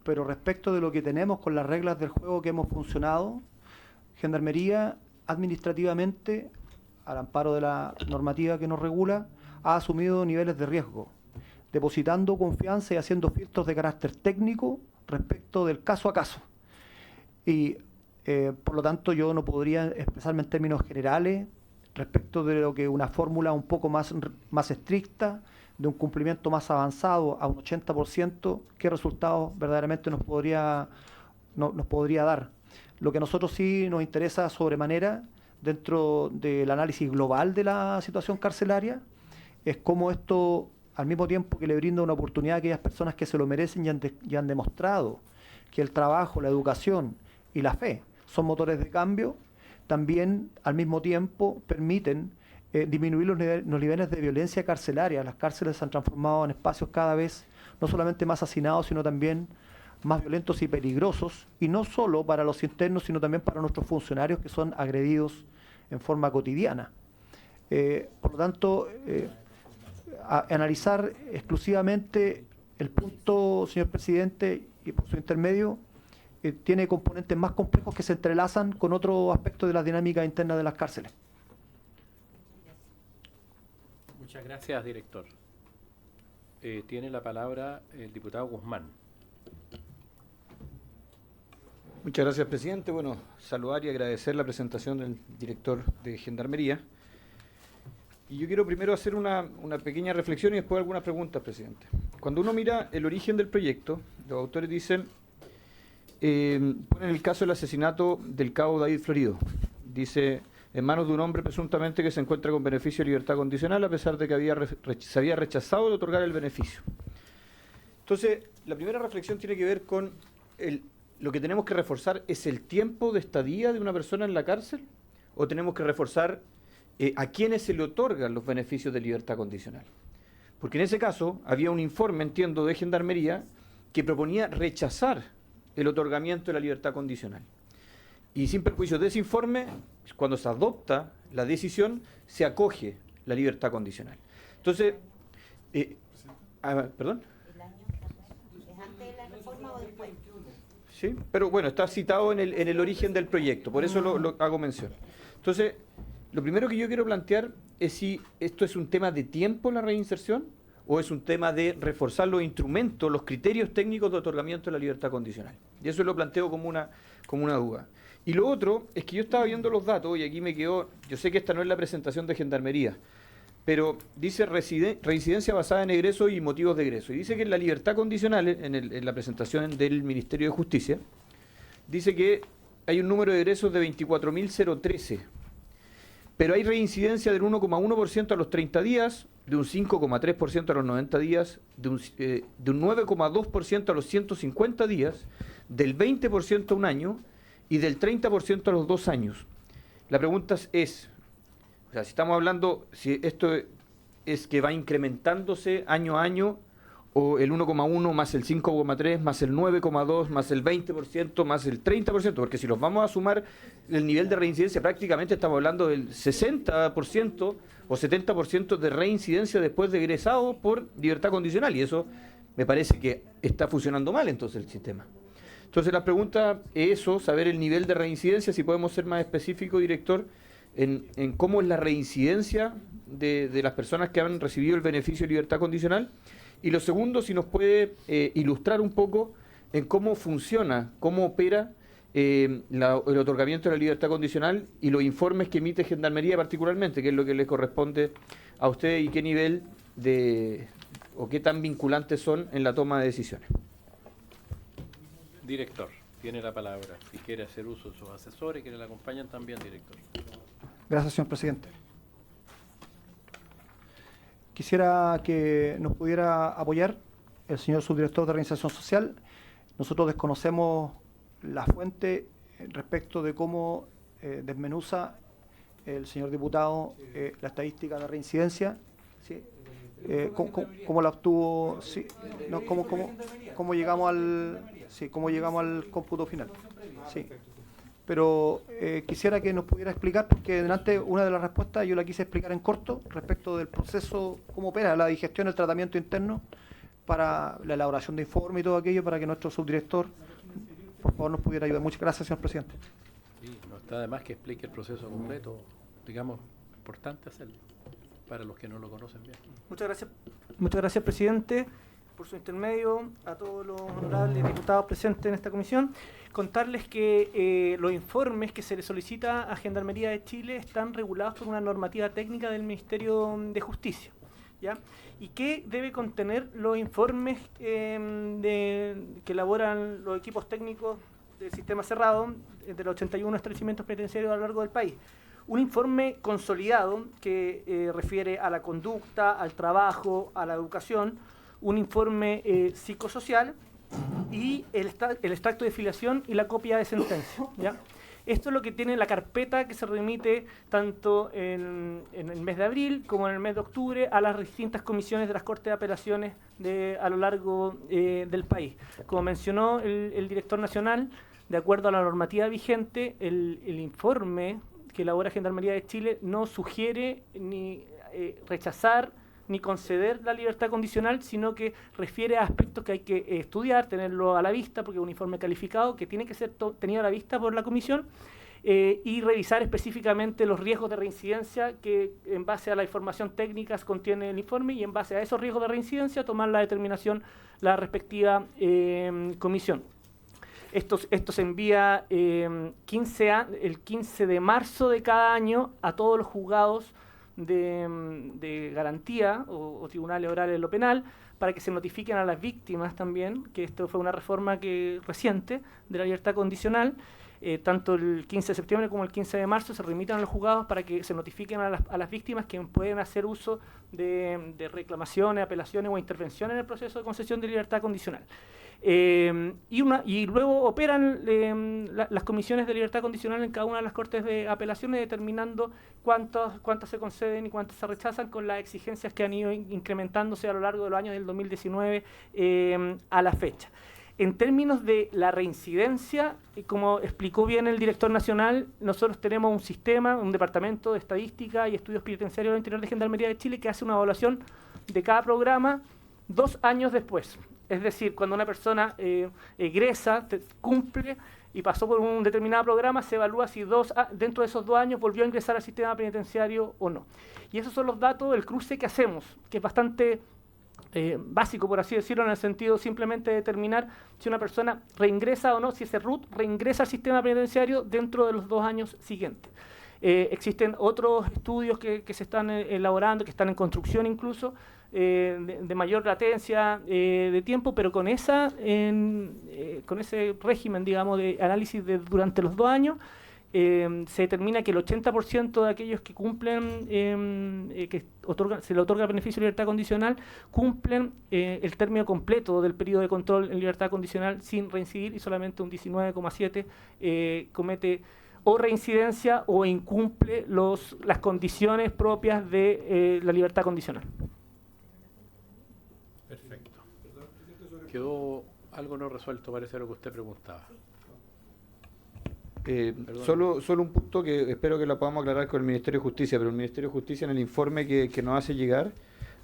Pero respecto de lo que tenemos con las reglas del juego que hemos funcionado, Gendarmería administrativamente, al amparo de la normativa que nos regula, ha asumido niveles de riesgo, depositando confianza y haciendo filtros de carácter técnico respecto del caso a caso. Y por lo tanto yo no podría expresarme en términos generales respecto de lo que una fórmula un poco más estricta, de un cumplimiento más avanzado a un 80%, qué resultados verdaderamente nos podría dar. Lo que a nosotros sí nos interesa sobremanera dentro del análisis global de la situación carcelaria es cómo esto, al mismo tiempo que le brinda una oportunidad a aquellas personas que se lo merecen y han demostrado que el trabajo, la educación y la fe son motores de cambio, también al mismo tiempo permiten disminuir los niveles de violencia carcelaria. Las cárceles se han transformado en espacios cada vez no solamente más hacinados, sino también más violentos y peligrosos, y no solo para los internos, sino también para nuestros funcionarios que son agredidos en forma cotidiana. Por lo tanto, analizar exclusivamente el punto, señor presidente, y por su intermedio, tiene componentes más complejos que se entrelazan con otros aspectos de la dinámica interna de las cárceles. Muchas gracias, director. Tiene la palabra el diputado Guzmán. Muchas gracias, presidente. Bueno, saludar y agradecer la presentación del director de Gendarmería. Y yo quiero primero hacer una pequeña reflexión y después algunas preguntas, presidente. cuando uno mira el origen del proyecto, los autores dicen, ponen el caso del asesinato del cabo David Florido. Dice, en manos de un hombre presuntamente que se encuentra con beneficio de libertad condicional a pesar de que se había rechazado de otorgar el beneficio. Entonces, la primera reflexión tiene que ver con lo que tenemos que reforzar es el tiempo de estadía de una persona en la cárcel, o tenemos que reforzar a quienes se le otorgan los beneficios de libertad condicional. Porque en ese caso había un informe, entiendo, de Gendarmería que proponía rechazar el otorgamiento de la libertad condicional. Y sin perjuicio de ese informe, cuando se adopta la decisión, se acoge la libertad condicional. Entonces, ¿perdón? ¿Es antes de la reforma o después? Sí, pero bueno, está citado en el origen del proyecto, por eso lo hago mención. Entonces, lo primero que yo quiero plantear es si esto es un tema de tiempo la reinserción o es un tema de reforzar los instrumentos, los criterios técnicos de otorgamiento de la libertad condicional. Y eso lo planteo como una duda. Y lo otro es que yo estaba viendo los datos y aquí me quedó, yo sé que esta no es la presentación de Gendarmería, pero dice reincidencia basada en egreso y motivos de egreso. Y dice que en la libertad condicional, en la presentación del Ministerio de Justicia, dice que hay un número de egresos de 24.013, pero hay reincidencia del 1,1% a los 30 días, de un 5,3% a los 90 días, de un 9,2% a los 150 días, del 20% a un año y del 30% a los 2 años. La pregunta es, o sea, si estamos hablando, si esto es que va incrementándose año a año, o el 1,1 más el 5,3 más el 9,2 más el 20% más el 30%, porque si los vamos a sumar el nivel de reincidencia, prácticamente estamos hablando del 60% o 70% de reincidencia después de egresado por libertad condicional, y eso me parece que está funcionando mal entonces el sistema. Entonces la pregunta es eso, saber el nivel de reincidencia, si podemos ser más específicos, director, en cómo es la reincidencia de las personas que han recibido el beneficio de libertad condicional. Y lo segundo, si nos puede ilustrar un poco en cómo funciona, cómo opera el otorgamiento de la libertad condicional y los informes que emite Gendarmería particularmente, que es lo que le corresponde a usted y qué nivel o qué tan vinculantes son en la toma de decisiones. Director, tiene la palabra. Si quiere hacer uso de sus asesores, que le acompañan también, director. Gracias, señor presidente. Quisiera que nos pudiera apoyar el señor subdirector de Reinserción Social. Nosotros desconocemos la fuente respecto de cómo desmenuza el señor diputado la estadística de reincidencia. ¿Sí? ¿Cómo la obtuvo? Sí, no, ¿cómo llegamos al cómputo final? Sí. Pero quisiera que nos pudiera explicar, porque delante una de las respuestas yo la quise explicar en corto respecto del proceso, cómo opera la digestión, el tratamiento interno para la elaboración de informe y todo aquello, para que nuestro subdirector, por favor, nos pudiera ayudar. Muchas gracias, señor presidente. Sí, no está de más que explique el proceso completo, digamos, importante hacerlo, para los que no lo conocen bien. Muchas gracias, presidente, por su intermedio, a todos los honorables diputados presentes en esta comisión. Contarles que los informes que se le solicita a Gendarmería de Chile están regulados por una normativa técnica del Ministerio de Justicia, ¿ya? Y que debe contener los informes que elaboran los equipos técnicos del sistema cerrado de los 81 establecimientos penitenciarios a lo largo del país. Un informe consolidado que refiere a la conducta, al trabajo, a la educación, un informe psicosocial y el extracto de filiación y la copia de sentencia, ¿ya? Esto es lo que tiene la carpeta que se remite tanto en el mes de abril como en el mes de octubre a las distintas comisiones de las Cortes de Apelaciones a lo largo del país. Como mencionó el director nacional, de acuerdo a la normativa vigente, el informe que elabora Gendarmería de Chile no sugiere ni rechazar ni conceder la libertad condicional, sino que refiere a aspectos que hay que estudiar, tenerlo a la vista, porque es un informe calificado que tiene que ser tenido a la vista por la comisión, y revisar específicamente los riesgos de reincidencia que en base a la información técnica contiene el informe, y en base a esos riesgos de reincidencia tomar la determinación la respectiva comisión. Esto se envía el 15 de marzo de cada año a todos los juzgados de garantía o tribunales orales en lo penal, para que se notifiquen a las víctimas también, que esto fue una reforma reciente de la libertad condicional. Tanto el 15 de septiembre como el 15 de marzo se remitan a los juzgados para que se notifiquen a las víctimas que pueden hacer uso de reclamaciones, apelaciones o intervenciones en el proceso de concesión de libertad condicional. Y luego operan las comisiones de libertad condicional en cada una de las cortes de apelaciones, determinando cuántas se conceden y cuántas se rechazan, con las exigencias que han ido incrementándose a lo largo de los años del 2019 a la fecha. En términos de la reincidencia, como explicó bien el director nacional, nosotros tenemos un sistema, un departamento de estadística y estudios penitenciarios del interior de Gendarmería de Chile que hace una evaluación de cada programa 2 años después. Es decir, cuando una persona egresa, cumple y pasó por un determinado programa, se evalúa si dentro de esos 2 años volvió a ingresar al sistema penitenciario o no. Y esos son los datos del cruce que hacemos, que es bastante básico, por así decirlo, en el sentido simplemente de determinar si una persona reingresa o no, si ese RUT reingresa al sistema penitenciario dentro de los 2 años siguientes. Existen otros estudios que se están elaborando, que están en construcción incluso, de mayor latencia de tiempo, pero con ese régimen, digamos, de análisis durante los 2 años, se determina que el 80% de aquellos que cumplen, se le otorga beneficio de libertad condicional, cumplen el término completo del periodo de control en libertad condicional sin reincidir, y solamente un 19,7% comete o reincidencia o incumple las condiciones propias de la libertad condicional. Perfecto. Quedó algo no resuelto, parece, lo que usted preguntaba. Solo un punto que espero que lo podamos aclarar con el Ministerio de Justicia, pero el Ministerio de Justicia en el informe que nos hace llegar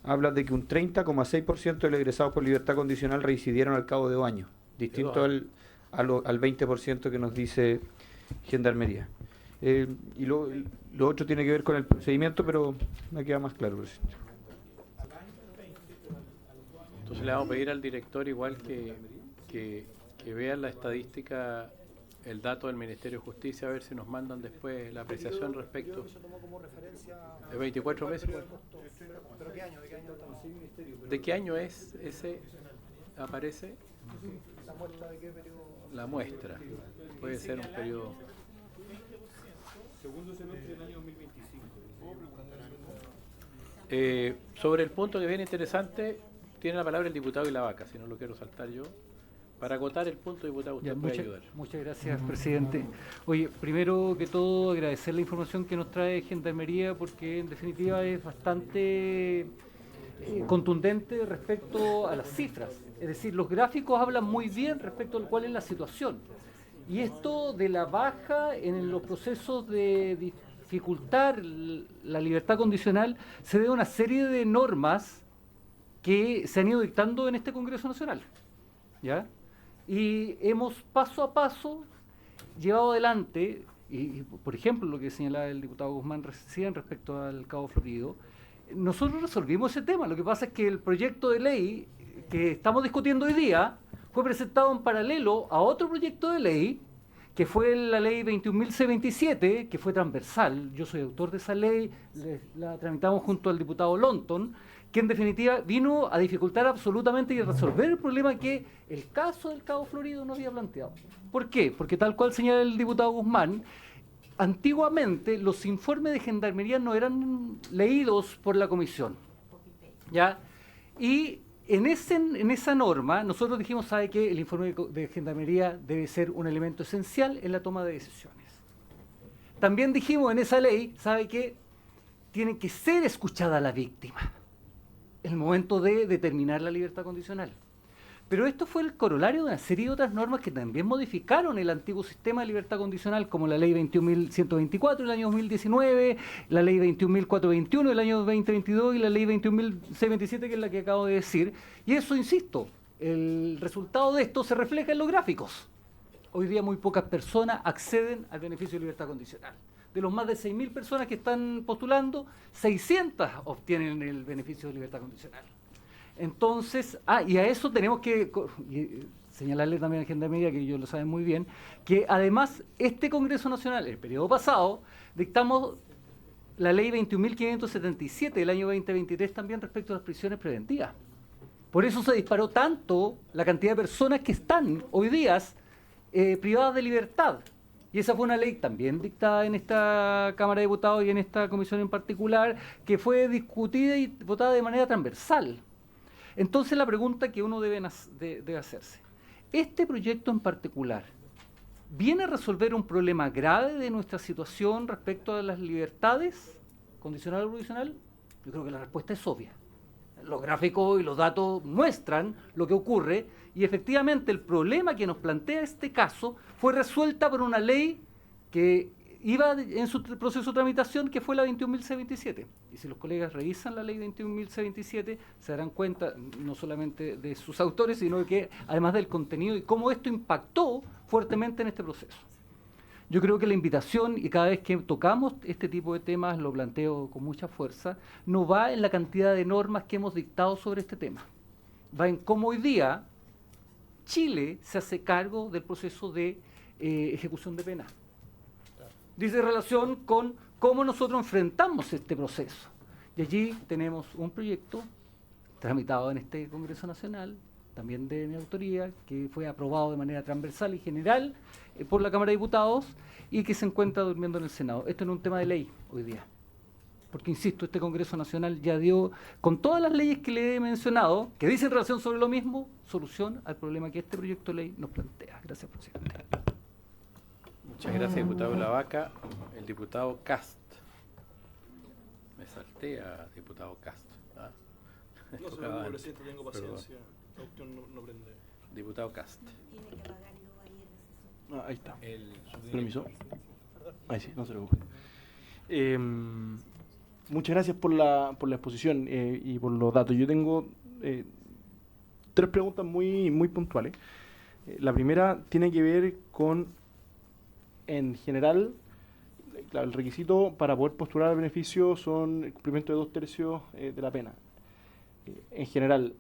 habla de que un 30,6% de los egresados por libertad condicional reincidieron al cabo de 2 años, distinto al 20% que nos dice Gendarmería. Y lo otro tiene que ver con el procedimiento, pero me queda más claro, presidente. Entonces le vamos a pedir al director igual que vean la estadística, el dato del Ministerio de Justicia, a ver si nos mandan después la apreciación respecto de 24 meses. ¿De qué año es ese? ¿Aparece? La muestra. Puede ser un periodo. Segundo semestre del año 2025. Sobre el punto que viene interesante, tiene la palabra el diputado y la vaca, si no lo quiero saltar yo. Para acotar el punto, diputado, usted puede ayudar. Muchas gracias, presidente. Oye, primero que todo, agradecer la información que nos trae Gendarmería, porque en definitiva es bastante contundente respecto a las cifras. Es decir, los gráficos hablan muy bien respecto a cuál es la situación. Y esto de la baja en los procesos de dificultar la libertad condicional se debe a una serie de normas que se han ido dictando en este Congreso Nacional, ¿ya? Y hemos paso a paso llevado adelante, y por ejemplo lo que señalaba el diputado Guzmán recién respecto al Cabo Florido, nosotros resolvimos ese tema. Lo que pasa es que el proyecto de ley que estamos discutiendo hoy día fue presentado en paralelo a otro proyecto de ley, que fue la ley 21.027, que fue transversal. Yo soy autor de esa ley, la tramitamos junto al diputado Lonton, que en definitiva vino a dificultar absolutamente y a resolver el problema que el caso del Cabo Florido no había planteado. ¿Por qué? Porque tal cual señala el diputado Guzmán, antiguamente los informes de Gendarmería no eran leídos por la comisión, ¿ya? Y en esa norma nosotros dijimos, ¿sabe qué? El informe de Gendarmería debe ser un elemento esencial en la toma de decisiones. También dijimos en esa ley, ¿sabe qué? Tiene que ser escuchada la víctima en el momento de determinar la libertad condicional. Pero esto fue el corolario de una serie de otras normas que también modificaron el antiguo sistema de libertad condicional, como la ley 21.124 del año 2019, la ley 21.421 del año 2022 y la ley 21.627, que es la que acabo de decir. Y eso, insisto, el resultado de esto se refleja en los gráficos. Hoy día muy pocas personas acceden al beneficio de libertad condicional. De los más de 6.000 personas que están postulando, 600 obtienen el beneficio de libertad condicional. Entonces, y a eso tenemos que señalarle también a Gendarmería, que ellos lo saben muy bien, que además este Congreso Nacional, el periodo pasado, dictamos la ley 21.577 del año 2023 también respecto a las prisiones preventivas. Por eso se disparó tanto la cantidad de personas que están hoy día privadas de libertad. Y esa fue una ley también dictada en esta Cámara de Diputados y en esta comisión en particular, que fue discutida y votada de manera transversal. Entonces la pregunta que uno debe hacerse, ¿este proyecto en particular viene a resolver un problema grave de nuestra situación respecto a las libertades, condicional o provisional? Yo creo que la respuesta es obvia. Los gráficos y los datos muestran lo que ocurre y efectivamente el problema que nos plantea este caso fue resuelta por una ley que iba en su proceso de tramitación, que fue la 21.627. Y si los colegas revisan la ley 21.627, se darán cuenta no solamente de sus autores, sino que además del contenido y cómo esto impactó fuertemente en este proceso. Yo creo que la invitación, y cada vez que tocamos este tipo de temas, lo planteo con mucha fuerza, no va en la cantidad de normas que hemos dictado sobre este tema. Va en cómo hoy día Chile se hace cargo del proceso de ejecución de pena. Dice relación con cómo nosotros enfrentamos este proceso. Y allí tenemos un proyecto tramitado en este Congreso Nacional, también de mi autoría, que fue aprobado de manera transversal y general por la Cámara de Diputados y que se encuentra durmiendo en el Senado. Esto no es un tema de ley hoy día. Porque, insisto, este Congreso Nacional ya dio, con todas las leyes que le he mencionado, que dicen relación sobre lo mismo, solución al problema que este proyecto de ley nos plantea. Gracias, presidente. Muchas gracias, diputado Lavaca. El diputado Cast. Me salté a diputado Cast. ¿Ah? No se preocupe, presidente, tengo paciencia. La cuestión no prende. Diputado Cast. Ahí está. Permiso. Ahí sí, no se preocupe. Muchas gracias por la exposición y por los datos. Yo tengo 3 preguntas muy puntuales. La primera tiene que ver con, en general, claro, el requisito para poder postular al beneficio son el cumplimiento de 2/3 de la pena. En general,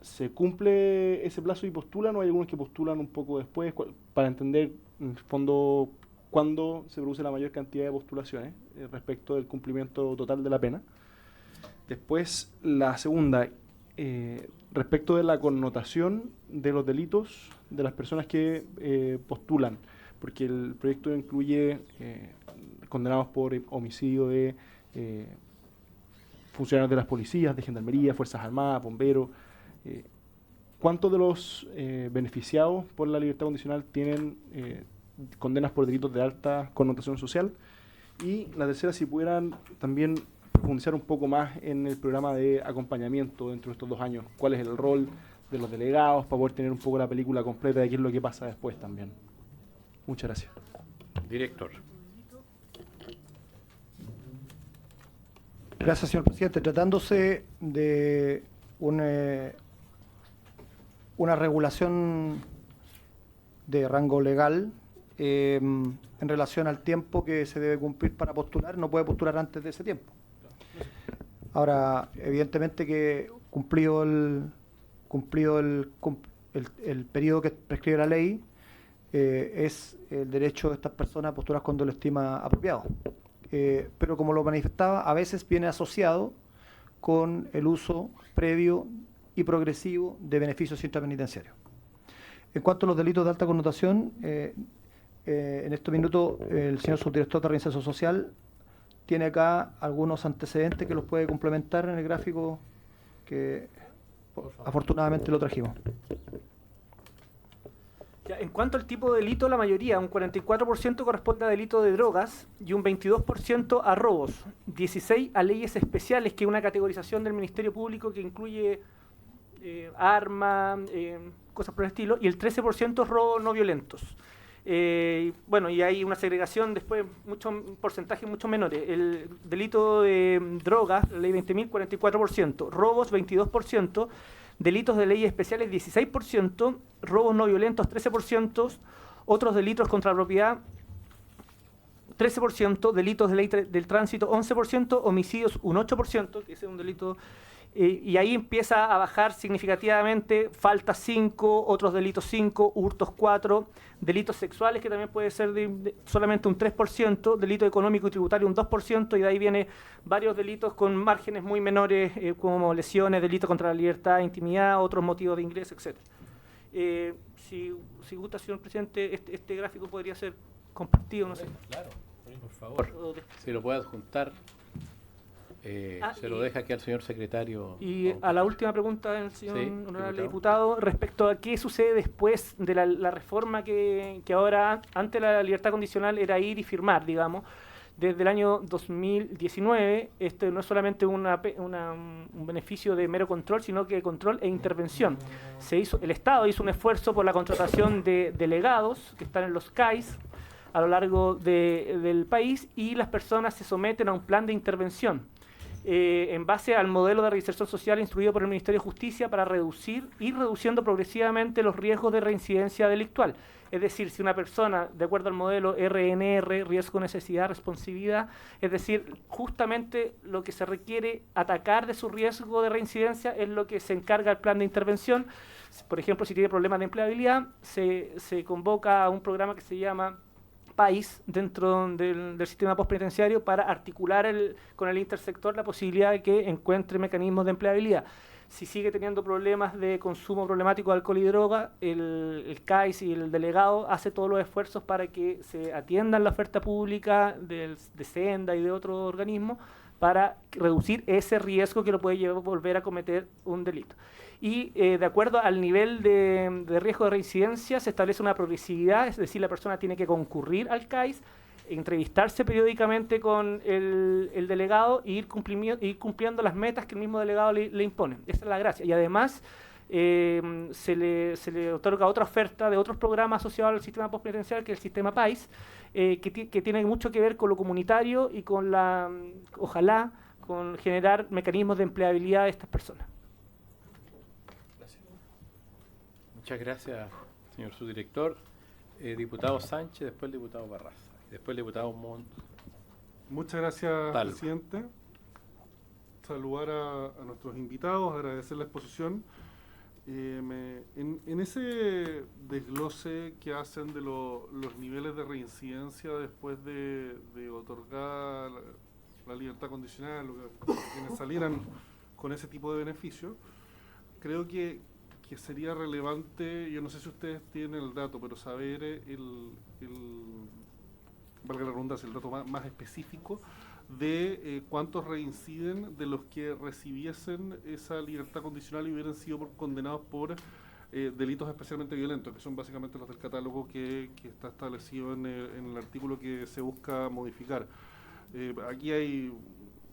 ¿se cumple ese plazo y postulan o hay algunos que postulan un poco después para entender, en el fondo, cuándo se produce la mayor cantidad de postulaciones respecto del cumplimiento total de la pena? Después, la segunda, respecto de la connotación de los delitos de las personas que postulan, porque el proyecto incluye condenados por homicidio de funcionarios de las policías, de gendarmería, fuerzas armadas, bomberos. ¿Cuántos de los beneficiados por la libertad condicional tienen condenas por delitos de alta connotación social? Y la tercera, si pudieran también profundizar un poco más en el programa de acompañamiento dentro de estos 2 años. ¿Cuál es el rol de los delegados para poder tener un poco la película completa de qué es lo que pasa después también? Muchas gracias. Director. Gracias, señor presidente. Tratándose de una regulación de rango legal en relación al tiempo que se debe cumplir para postular, no puede postular antes de ese tiempo. Ahora, evidentemente que cumplido el periodo que prescribe la ley, es el derecho de estas personas a postular cuando lo estima apropiado. Pero como lo manifestaba, a veces viene asociado con el uso previo y progresivo de beneficios intrapenitenciarios. En cuanto a los delitos de alta connotación, en estos minutos el señor subdirector de Reinserción Social tiene acá algunos antecedentes que los puede complementar en el gráfico que afortunadamente lo trajimos. Ya, en cuanto al tipo de delito, la mayoría, un 44% corresponde a delito de drogas y un 22% a robos, 16% a leyes especiales, que es una categorización del Ministerio Público que incluye armas, cosas por el estilo, y el 13% robos no violentos. Bueno, y hay una segregación después, un porcentaje mucho menores. El delito de drogas, la ley 20.000, 44%, robos 22%, delitos de leyes especiales 16%, robos no violentos 13%, otros delitos contra la propiedad 13%, delitos de ley del tránsito 11%, homicidios un 8%, que ese es un delito Y ahí empieza a bajar significativamente, faltas 5, otros delitos 5, hurtos 4, delitos sexuales que también puede ser solamente un 3%, delito económico y tributario un 2%, y de ahí viene varios delitos con márgenes muy menores como lesiones, delito contra la libertad, intimidad, otros motivos de ingreso, etc. Si gusta, señor presidente, este gráfico podría ser compartido, no sé. Claro, por favor, si lo puede adjuntar. Se lo deja aquí al señor secretario. Y a la última pregunta del señor honorable diputado, respecto a qué sucede después de la reforma que ahora, antes la libertad condicional era ir y firmar, digamos. Desde el año 2019, este no es solamente un beneficio de mero control, sino que control e intervención. El Estado hizo un esfuerzo por la contratación de delegados que están en los CAIs a lo largo del país, y las personas se someten a un plan de intervención en base al modelo de reinserción social instruido por el Ministerio de Justicia para ir reduciendo progresivamente los riesgos de reincidencia delictual. Es decir, si una persona, de acuerdo al modelo RNR, riesgo, necesidad, responsividad, es decir, justamente lo que se requiere atacar de su riesgo de reincidencia es lo que se encarga el plan de intervención. Por ejemplo, si tiene problemas de empleabilidad, se convoca a un programa que se llama país dentro del sistema postpenitenciario para articular con el intersector la posibilidad de que encuentre mecanismos de empleabilidad. Si sigue teniendo problemas de consumo problemático de alcohol y droga, el CAIS y el delegado hace todos los esfuerzos para que se atiendan la oferta pública de Senda y de otros organismos para reducir ese riesgo que lo puede llevar a volver a cometer un delito. Y de acuerdo al nivel de riesgo de reincidencia se establece una progresividad, es decir, la persona tiene que concurrir al CAIS, entrevistarse periódicamente con el delegado e ir cumpliendo las metas que el mismo delegado le impone. Esa es la gracia. Y además se le otorga otra oferta de otros programas asociados al sistema postpenitenciario, que es el sistema PAIS, que tiene mucho que ver con lo comunitario y con ojalá, con generar mecanismos de empleabilidad de estas personas. Muchas gracias, señor subdirector. Diputado Sánchez, después el diputado Barraza, y después el diputado Montt. Muchas gracias, presidente. Saludar a nuestros invitados, agradecer la exposición. En ese desglose que hacen de los niveles de reincidencia después de otorgar la libertad condicional, quienes salieran con ese tipo de beneficios, creo que sería relevante, yo no sé si ustedes tienen el dato, pero saber valga la redundancia, el dato más específico de cuántos reinciden de los que recibiesen esa libertad condicional y hubieran sido condenados por delitos especialmente violentos, que son básicamente los del catálogo que está establecido en el artículo que se busca modificar. Aquí hay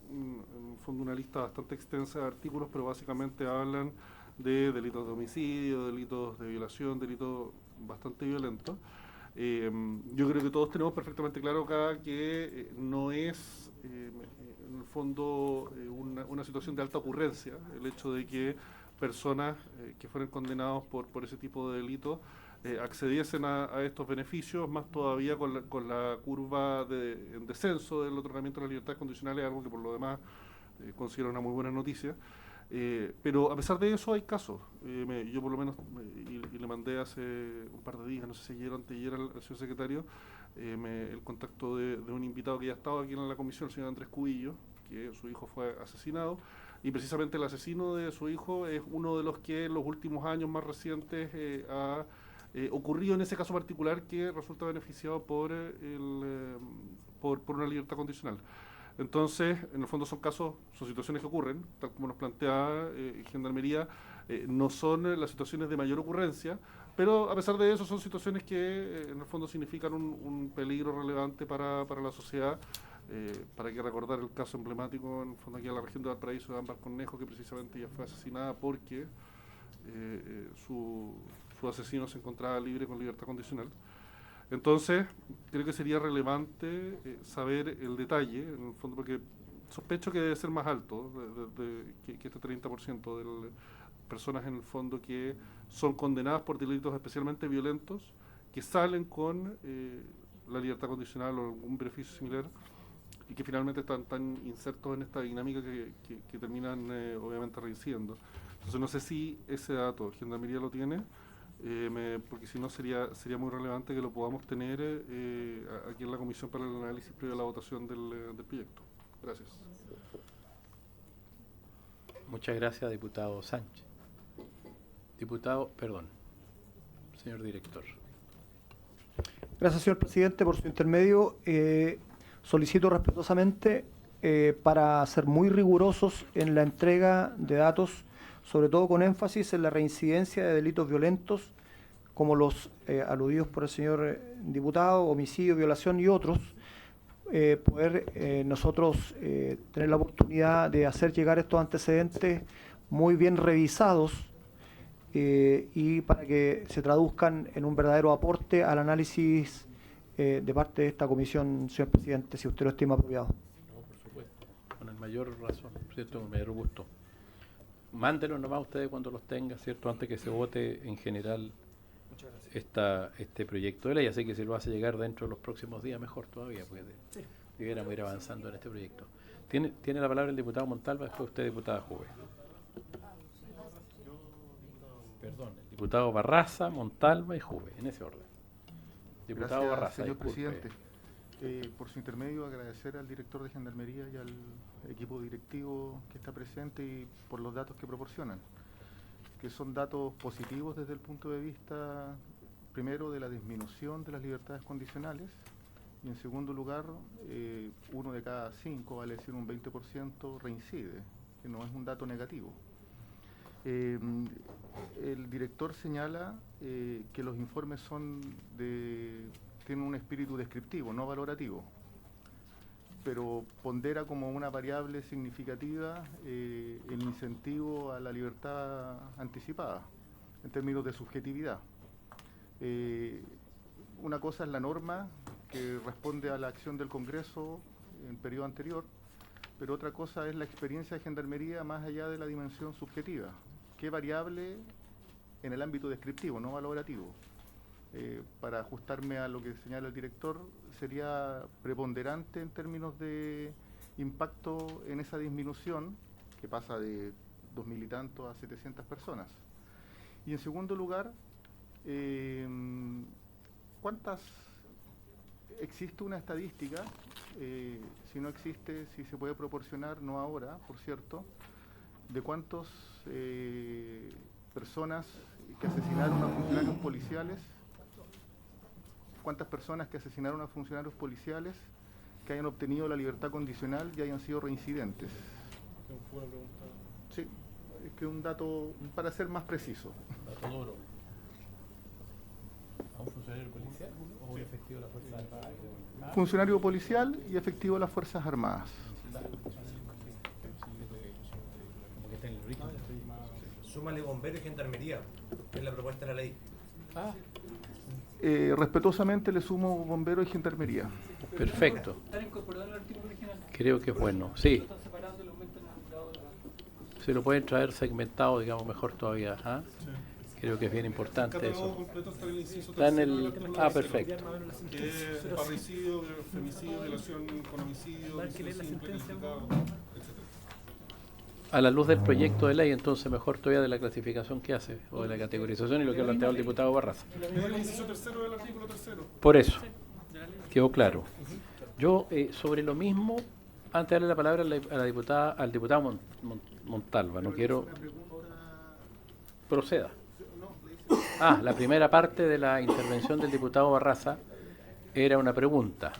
en el fondo una lista bastante extensa de artículos, pero básicamente hablan de delitos de homicidio, delitos de violación, delitos bastante violentos. Yo creo que todos tenemos perfectamente claro acá que no es en el fondo una situación de alta ocurrencia el hecho de que personas que fueran condenados por ese tipo de delitos accediesen a estos beneficios, más todavía con la curva en descenso del otorgamiento de la libertad condicional, es algo que por lo demás considero una muy buena noticia. Pero a pesar de eso hay casos. Yo por lo menos, y le mandé hace un par de días, no sé si ayer o anteayer al señor secretario, el contacto de un invitado que ya estaba aquí en la comisión, el señor Andrés Cubillo, que su hijo fue asesinado, y precisamente el asesino de su hijo es uno de los que en los últimos años más recientes ha ocurrido en ese caso particular, que resulta beneficiado por una libertad condicional. Entonces, en el fondo son situaciones que ocurren, tal como nos plantea Gendarmería, no son las situaciones de mayor ocurrencia, pero a pesar de eso son situaciones que en el fondo significan un peligro relevante para la sociedad. Para que recordar el caso emblemático en el fondo aquí en la región de Valparaíso de Ámbar Cornejo, que precisamente ya fue asesinada porque su asesino se encontraba libre con libertad condicional. Entonces, creo que sería relevante saber el detalle, en el fondo, porque sospecho que debe ser más alto que este 30% de personas en el fondo que son condenadas por delitos especialmente violentos, que salen con la libertad condicional o algún beneficio similar, y que finalmente están tan insertos en esta dinámica que terminan obviamente reincidiendo. Entonces no sé si ese dato Gendarmería lo tiene, porque si no sería muy relevante que lo podamos tener aquí en la comisión para el análisis previo a la votación del proyecto. Gracias. Muchas gracias, diputado Sánchez. Señor director. Gracias, señor presidente, por su intermedio. Solicito respetuosamente para ser muy rigurosos en la entrega de datos, sobre todo con énfasis en la reincidencia de delitos violentos, como los aludidos por el señor diputado, homicidio, violación y otros, poder nosotros tener la oportunidad de hacer llegar estos antecedentes muy bien revisados y para que se traduzcan en un verdadero aporte al análisis de parte de esta comisión, señor presidente, si usted lo estima apropiado. No, por supuesto, con el mayor razón, ¿cierto? Con el mayor gusto. Mándelos nomás ustedes cuando los tenga, ¿cierto? Antes que se vote en general este proyecto de ley, así que si lo hace llegar dentro de los próximos días, mejor todavía, porque debiéramos ir avanzando en este proyecto. Tiene la palabra el diputado Montalva, después usted, diputada Juve. Perdón, el diputado Barraza, Montalva y Juve, en ese orden. Diputado Gracias, Barraza, señor disculpe. presidente. Por su intermedio, agradecer al director de Gendarmería y al equipo directivo que está presente y por los datos que proporcionan, que son datos positivos desde el punto de vista, primero, de la disminución de las libertades condicionales y, en segundo lugar, 1 de cada 5, vale decir un 20%, reincide, que no es un dato negativo. El director señala que los informes tienen un espíritu descriptivo, no valorativo, pero pondera como una variable significativa el incentivo a la libertad anticipada, en términos de subjetividad. Una cosa es la norma que responde a la acción del Congreso en periodo anterior, pero otra cosa es la experiencia de Gendarmería más allá de la dimensión subjetiva. ¿Qué variable en el ámbito descriptivo, no valorativo? Para ajustarme a lo que señala el director, sería preponderante en términos de impacto en esa disminución, que pasa de 2.000 y tanto a 700 personas. Y en segundo lugar, ¿existe una estadística? Si no existe, si se puede proporcionar, no ahora, por cierto, de cuántas personas que asesinaron a funcionarios policiales, cuántas personas que asesinaron a funcionarios policiales que hayan obtenido la libertad condicional y hayan sido reincidentes. Sí, es que un dato para ser más preciso. Dato duro. ¿A un funcionario policial o un efectivo de las Fuerzas Armadas? Funcionario policial y efectivo de las Fuerzas Armadas. Súmale bombero y gendarmería, es la propuesta de la ley. Respetuosamente le sumo bombero y gendarmería. Perfecto. Creo que es bueno. Sí. Se lo pueden traer segmentado, digamos, mejor todavía. ¿Ah? Creo que es bien importante eso. Está en el... perfecto. Que es parricidio, femicidio, violación con homicidio, A la luz del proyecto de ley, entonces mejor todavía de la clasificación que hace, o de la categorización y lo que ha planteado el diputado Barraza. Por eso, quedó claro. Yo, sobre lo mismo, antes de darle la palabra al diputado Montalva, no quiero... Proceda. La primera parte de la intervención del diputado Barraza era una pregunta.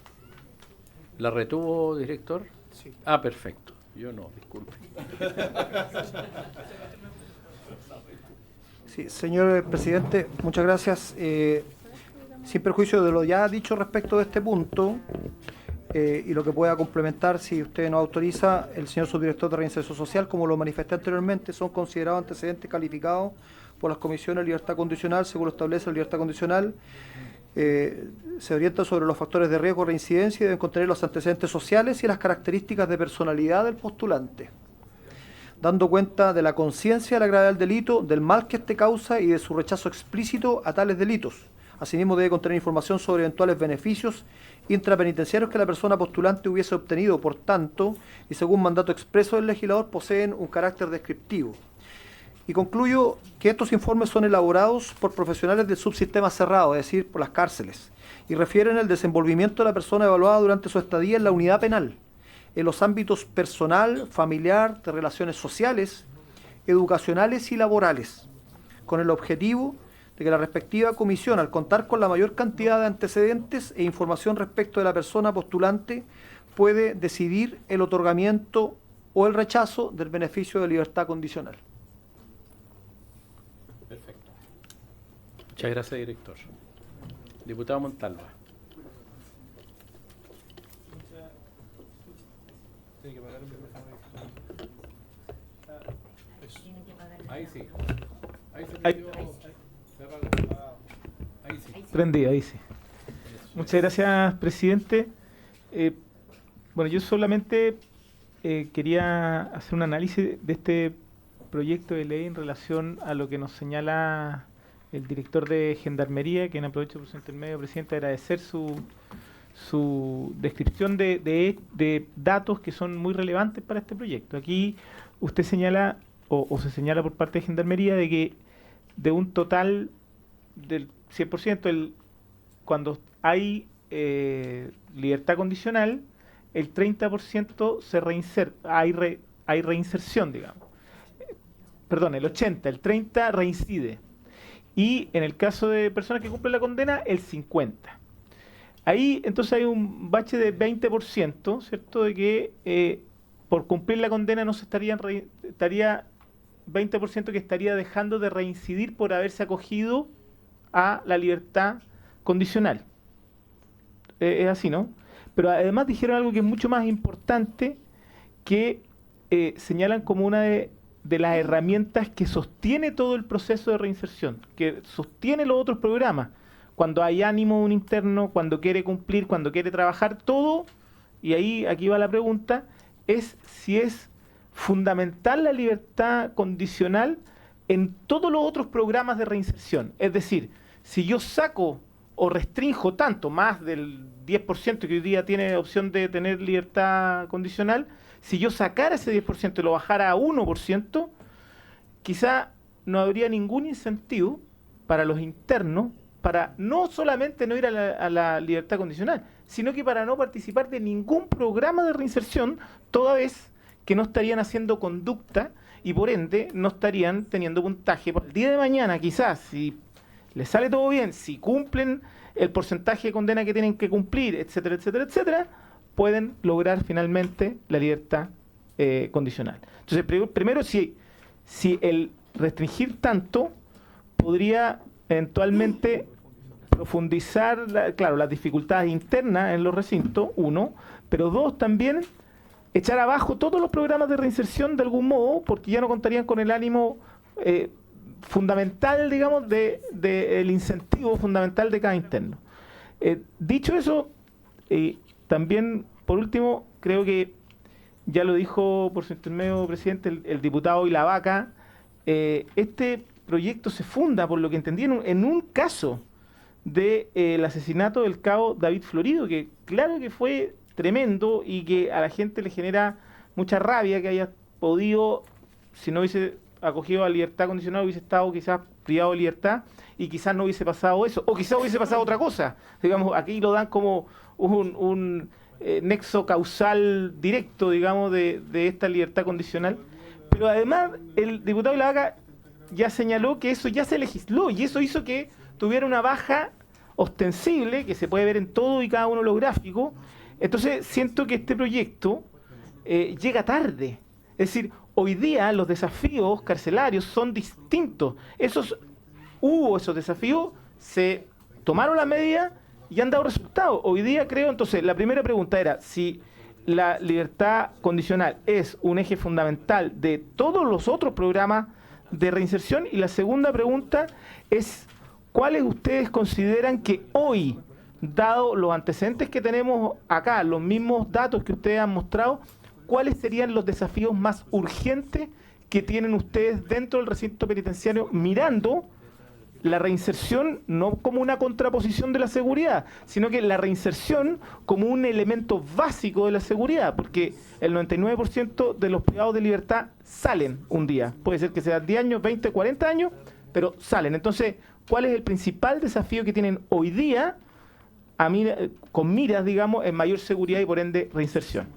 ¿La retuvo, director? Sí. Perfecto. Yo no, disculpe. Sí, señor presidente, muchas gracias. Sin perjuicio de lo ya dicho respecto de este punto y lo que pueda complementar, si usted nos autoriza, el señor subdirector de Reinserción Social, como lo manifesté anteriormente, son considerados antecedentes calificados por las comisiones de libertad condicional, según lo establece la libertad condicional. Se orienta sobre los factores de riesgo de reincidencia y deben contener los antecedentes sociales y las características de personalidad del postulante, dando cuenta de la conciencia de la gravedad del delito, del mal que éste causa y de su rechazo explícito a tales delitos, Asimismo, debe contener información sobre eventuales beneficios intrapenitenciarios que la persona postulante hubiese obtenido. Por tanto, y según mandato expreso del legislador, poseen un carácter descriptivo. Y concluyo que estos informes son elaborados por profesionales del subsistema cerrado, es decir, por las cárceles, y refieren el desenvolvimiento de la persona evaluada durante su estadía en la unidad penal, en los ámbitos personal, familiar, de relaciones sociales, educacionales y laborales, con el objetivo de que la respectiva comisión, al contar con la mayor cantidad de antecedentes e información respecto de la persona postulante, puede decidir el otorgamiento o el rechazo del beneficio de libertad condicional. Perfecto. Muchas gracias, director. Diputado Montalva. Ahí sí. Ahí se prendió. Ahí sí. Prendí, ahí sí. Muchas gracias, presidente. Bueno, yo solamente quería hacer un análisis de este proyecto de ley en relación a lo que nos señala el director de Gendarmería, que aprovecho por su intermedio, presidente, agradecer su descripción de datos que son muy relevantes para este proyecto. Aquí usted señala, o se señala por parte de Gendarmería, de que de un total del 100%, cuando hay libertad condicional, el 30% se reinserta, hay reinserción, digamos. Perdón, el 80%, el 30% reincide. Y en el caso de personas que cumplen la condena, el 50%. Ahí entonces hay un bache de 20%, ¿cierto? De que por cumplir la condena no se estaría 20% que estaría dejando de reincidir por haberse acogido a la libertad condicional. Es así, ¿no? Pero además dijeron algo que es mucho más importante, que señalan como una de las herramientas que sostiene todo el proceso de reinserción, que sostiene los otros programas. Cuando hay ánimo de un interno, cuando quiere cumplir, cuando quiere trabajar, todo, y aquí va la pregunta, es si es fundamental la libertad condicional en todos los otros programas de reinserción. Es decir, si yo saco o restringo tanto, más del 10% que hoy día tiene opción de tener libertad condicional, si yo sacara ese 10% y lo bajara a 1%, quizá no habría ningún incentivo para los internos para no solamente no ir a la libertad condicional, sino que para no participar de ningún programa de reinserción, toda vez que no estarían haciendo conducta y por ende no estarían teniendo puntaje. Para el día de mañana, quizás, si les sale todo bien, si cumplen el porcentaje de condena que tienen que cumplir, etcétera, etcétera, etcétera, pueden lograr finalmente la libertad condicional. Entonces, primero, si el restringir tanto podría eventualmente profundizar, claro, las dificultades internas en los recintos, uno, pero dos, también echar abajo todos los programas de reinserción de algún modo, porque ya no contarían con el ánimo fundamental, digamos, del incentivo fundamental de cada interno. Dicho eso, también, por último, creo que ya lo dijo por su intermedio, presidente, el diputado Ilavaca, este proyecto se funda, por lo que entendí, en un caso del asesinato del cabo David Florido, que claro que fue tremendo y que a la gente le genera mucha rabia que haya podido, si no hubiese acogido a libertad condicional, hubiese estado quizás privado de libertad y quizás no hubiese pasado eso, o quizás hubiese pasado otra cosa. Digamos, aquí lo dan como un nexo causal directo, digamos, de esta libertad condicional. Pero además, el diputado Ilavaca ya señaló que eso ya se legisló y eso hizo que tuviera una baja ostensible, que se puede ver en todo y cada uno de los gráficos. Entonces, siento que este proyecto llega tarde. Es decir, hoy día los desafíos carcelarios son distintos. Hubo esos desafíos, se tomaron las medidas y han dado resultados. Hoy día creo, entonces, la primera pregunta era si la libertad condicional es un eje fundamental de todos los otros programas de reinserción, y la segunda pregunta es ¿cuáles ustedes consideran que hoy, dado los antecedentes que tenemos acá, los mismos datos que ustedes han mostrado, cuáles serían los desafíos más urgentes que tienen ustedes dentro del recinto penitenciario, mirando la reinserción no como una contraposición de la seguridad, sino que la reinserción como un elemento básico de la seguridad, porque el 99% de los privados de libertad salen un día. Puede ser que sea 10 años, 20, 40 años, pero salen. Entonces, ¿cuál es el principal desafío que tienen hoy día con miras, digamos, en mayor seguridad y por ende reinserción?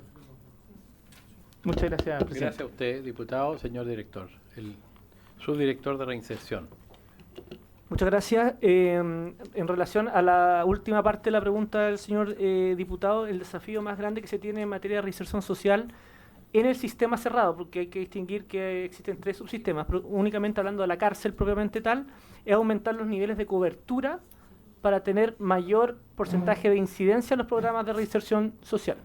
Muchas gracias, presidente. Gracias a usted, diputado. Señor director, el subdirector de reinserción. Muchas gracias. En relación a la última parte de la pregunta del señor diputado, el desafío más grande que se tiene en materia de reinserción social en el sistema cerrado, porque hay que distinguir que existen 3 subsistemas, pero únicamente hablando de la cárcel propiamente tal, es aumentar los niveles de cobertura para tener mayor porcentaje de incidencia en los programas de reinserción social.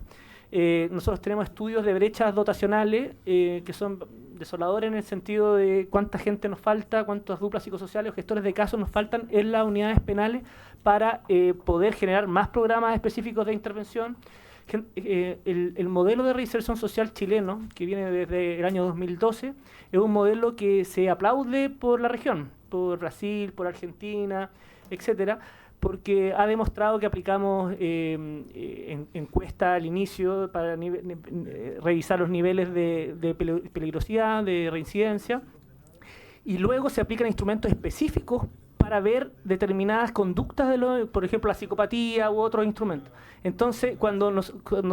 Nosotros tenemos estudios de brechas dotacionales que son desoladores en el sentido de cuánta gente nos falta, cuántas duplas psicosociales o gestores de casos nos faltan en las unidades penales para poder generar más programas específicos de intervención. El modelo de reinserción social chileno, que viene desde el año 2012, es un modelo que se aplaude por la región, por Brasil, por Argentina, etcétera, porque ha demostrado que aplicamos encuesta al inicio para revisar los niveles de peligrosidad, de reincidencia, y luego se aplican instrumentos específicos para ver determinadas conductas, por ejemplo, la psicopatía u otros instrumentos. Entonces, cuando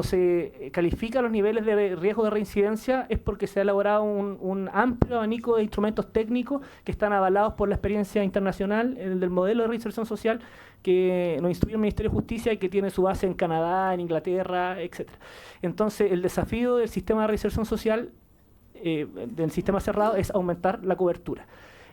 se califican los niveles de riesgo de reincidencia es porque se ha elaborado un amplio abanico de instrumentos técnicos que están avalados por la experiencia internacional del modelo de reinserción social que nos instruye el Ministerio de Justicia y que tiene su base en Canadá, en Inglaterra, etc. Entonces, el desafío del sistema de reinserción social, del sistema cerrado, es aumentar la cobertura.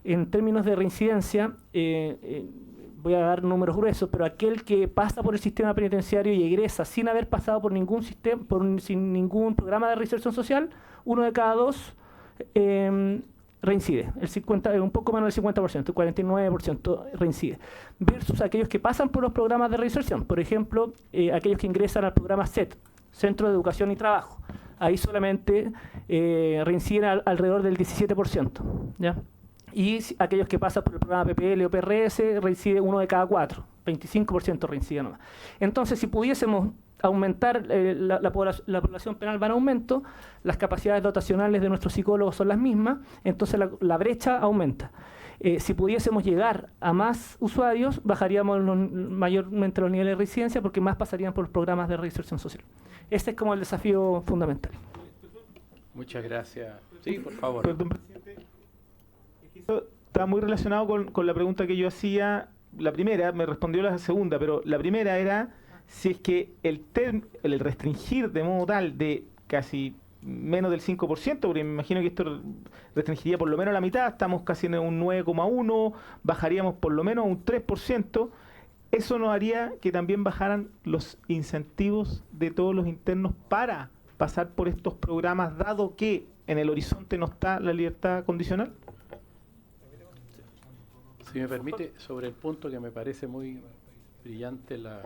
En términos de reincidencia, voy a dar números gruesos, pero aquel que pasa por el sistema penitenciario y egresa sin haber pasado por ningún sistema, sin ningún programa de reinserción social, 1 de cada 2 reincide. Un poco menos del 50%, el 49% reincide. Versus aquellos que pasan por los programas de reinserción. Por ejemplo, aquellos que ingresan al programa CET, Centro de Educación y Trabajo. Ahí solamente reinciden alrededor del 17%. ¿Ya? Y aquellos que pasan por el programa PPL o PRS, reincide 1 de cada 4, 25% reincide nomás. Entonces, si pudiésemos aumentar, la población penal va en aumento, las capacidades dotacionales de nuestros psicólogos son las mismas, entonces la brecha aumenta. Si pudiésemos llegar a más usuarios, bajaríamos mayormente los niveles de reincidencia porque más pasarían por los programas de reinserción social. Este es como el desafío fundamental. Muchas gracias. Sí, por favor. Perdón, presidente. Está muy relacionado con la pregunta que yo hacía. La primera, me respondió la segunda, pero la primera era si es que el restringir de modo tal de casi menos del 5%, porque me imagino que esto restringiría por lo menos la mitad, estamos casi en un 9,1%, bajaríamos por lo menos un 3%, eso nos haría que también bajaran los incentivos de todos los internos para pasar por estos programas, dado que en el horizonte no está la libertad condicional. Si me permite, sobre el punto que me parece muy brillante la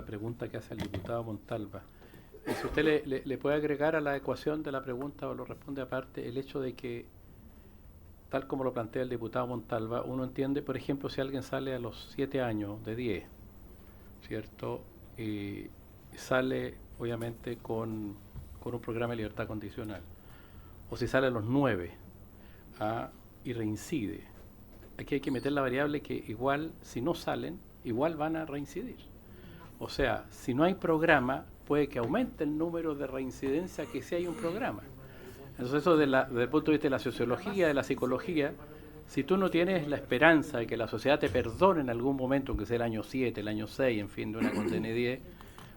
pregunta que hace el diputado Montalva. Y si usted le puede agregar a la ecuación de la pregunta o lo responde aparte, el hecho de que, tal como lo plantea el diputado Montalva, uno entiende, por ejemplo, si alguien sale a los 7 años de 10, ¿cierto? Y sale, obviamente, con un programa de libertad condicional. O si sale a los 9 y reincide. Aquí hay que meter la variable que igual, si no salen, igual van a reincidir. O sea, si no hay programa, puede que aumente el número de reincidencia que si hay un programa. Entonces eso desde el punto de vista de la sociología, de la psicología, si tú no tienes la esperanza de que la sociedad te perdone en algún momento, aunque sea el año 7, el año 6, en fin, de una condena de 10,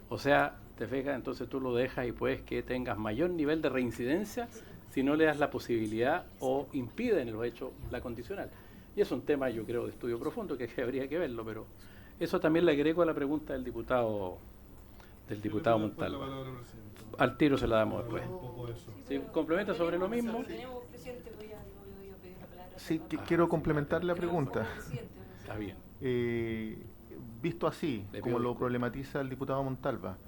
o sea, te fijas, entonces tú lo dejas y puedes que tengas mayor nivel de reincidencia si no le das la posibilidad o impiden los hechos la condicional. Y es un tema, yo creo, de estudio profundo que habría que verlo, pero eso también le agrego a la pregunta del diputado Montalva. Al tiro se la damos después. Si complementa sobre lo mismo. Sí, quiero complementar la pregunta. Está bien. Visto así, como lo problematiza el diputado Montalva,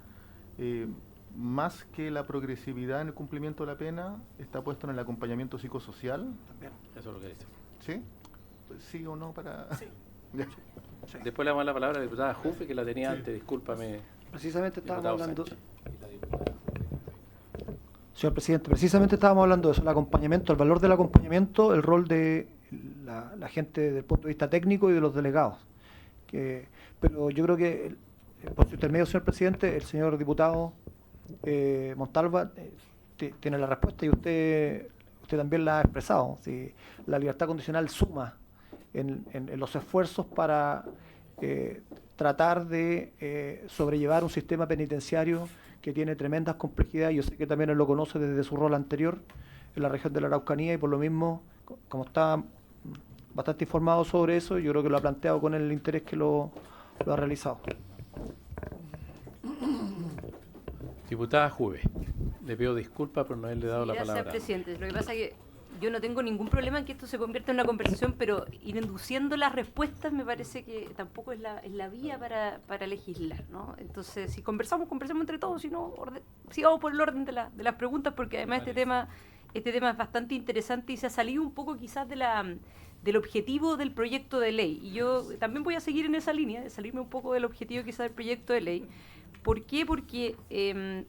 más que la progresividad en el cumplimiento de la pena, está puesto en el acompañamiento psicosocial. También. Eso es lo que dice. ¿Sí? sí o no para... Ya. Después le damos la palabra a la diputada Juve, que la tenía antes, discúlpame. Precisamente estábamos diputado hablando... Sánchez. Y la diputada. Señor presidente, precisamente estábamos hablando de eso, el acompañamiento, el valor del acompañamiento, el rol de la gente desde el punto de vista técnico y de los delegados. Pero yo creo que, por su intermedio, señor presidente, el señor diputado Montalva tiene la respuesta y usted también la ha expresado. ¿Sí? La libertad condicional suma en los esfuerzos para tratar de sobrellevar un sistema penitenciario que tiene tremendas complejidades. Yo sé que también él lo conoce desde su rol anterior en la región de la Araucanía y por lo mismo, como está bastante informado sobre eso, yo creo que lo ha planteado con el interés que lo ha realizado. Diputada Juve, le pido disculpas por no haberle dado la palabra. Gracias, presidente. Lo que pasa es que yo no tengo ningún problema en que esto se convierta en una conversación, pero ir induciendo las respuestas me parece que tampoco es la vía para legislar, ¿no? Entonces, si conversamos entre todos, si no, sigamos por el orden de las preguntas, porque además este tema es bastante interesante y se ha salido un poco quizás del objetivo del proyecto de ley. Y yo también voy a seguir en esa línea, de salirme un poco del objetivo quizás del proyecto de ley. ¿Por qué? Porque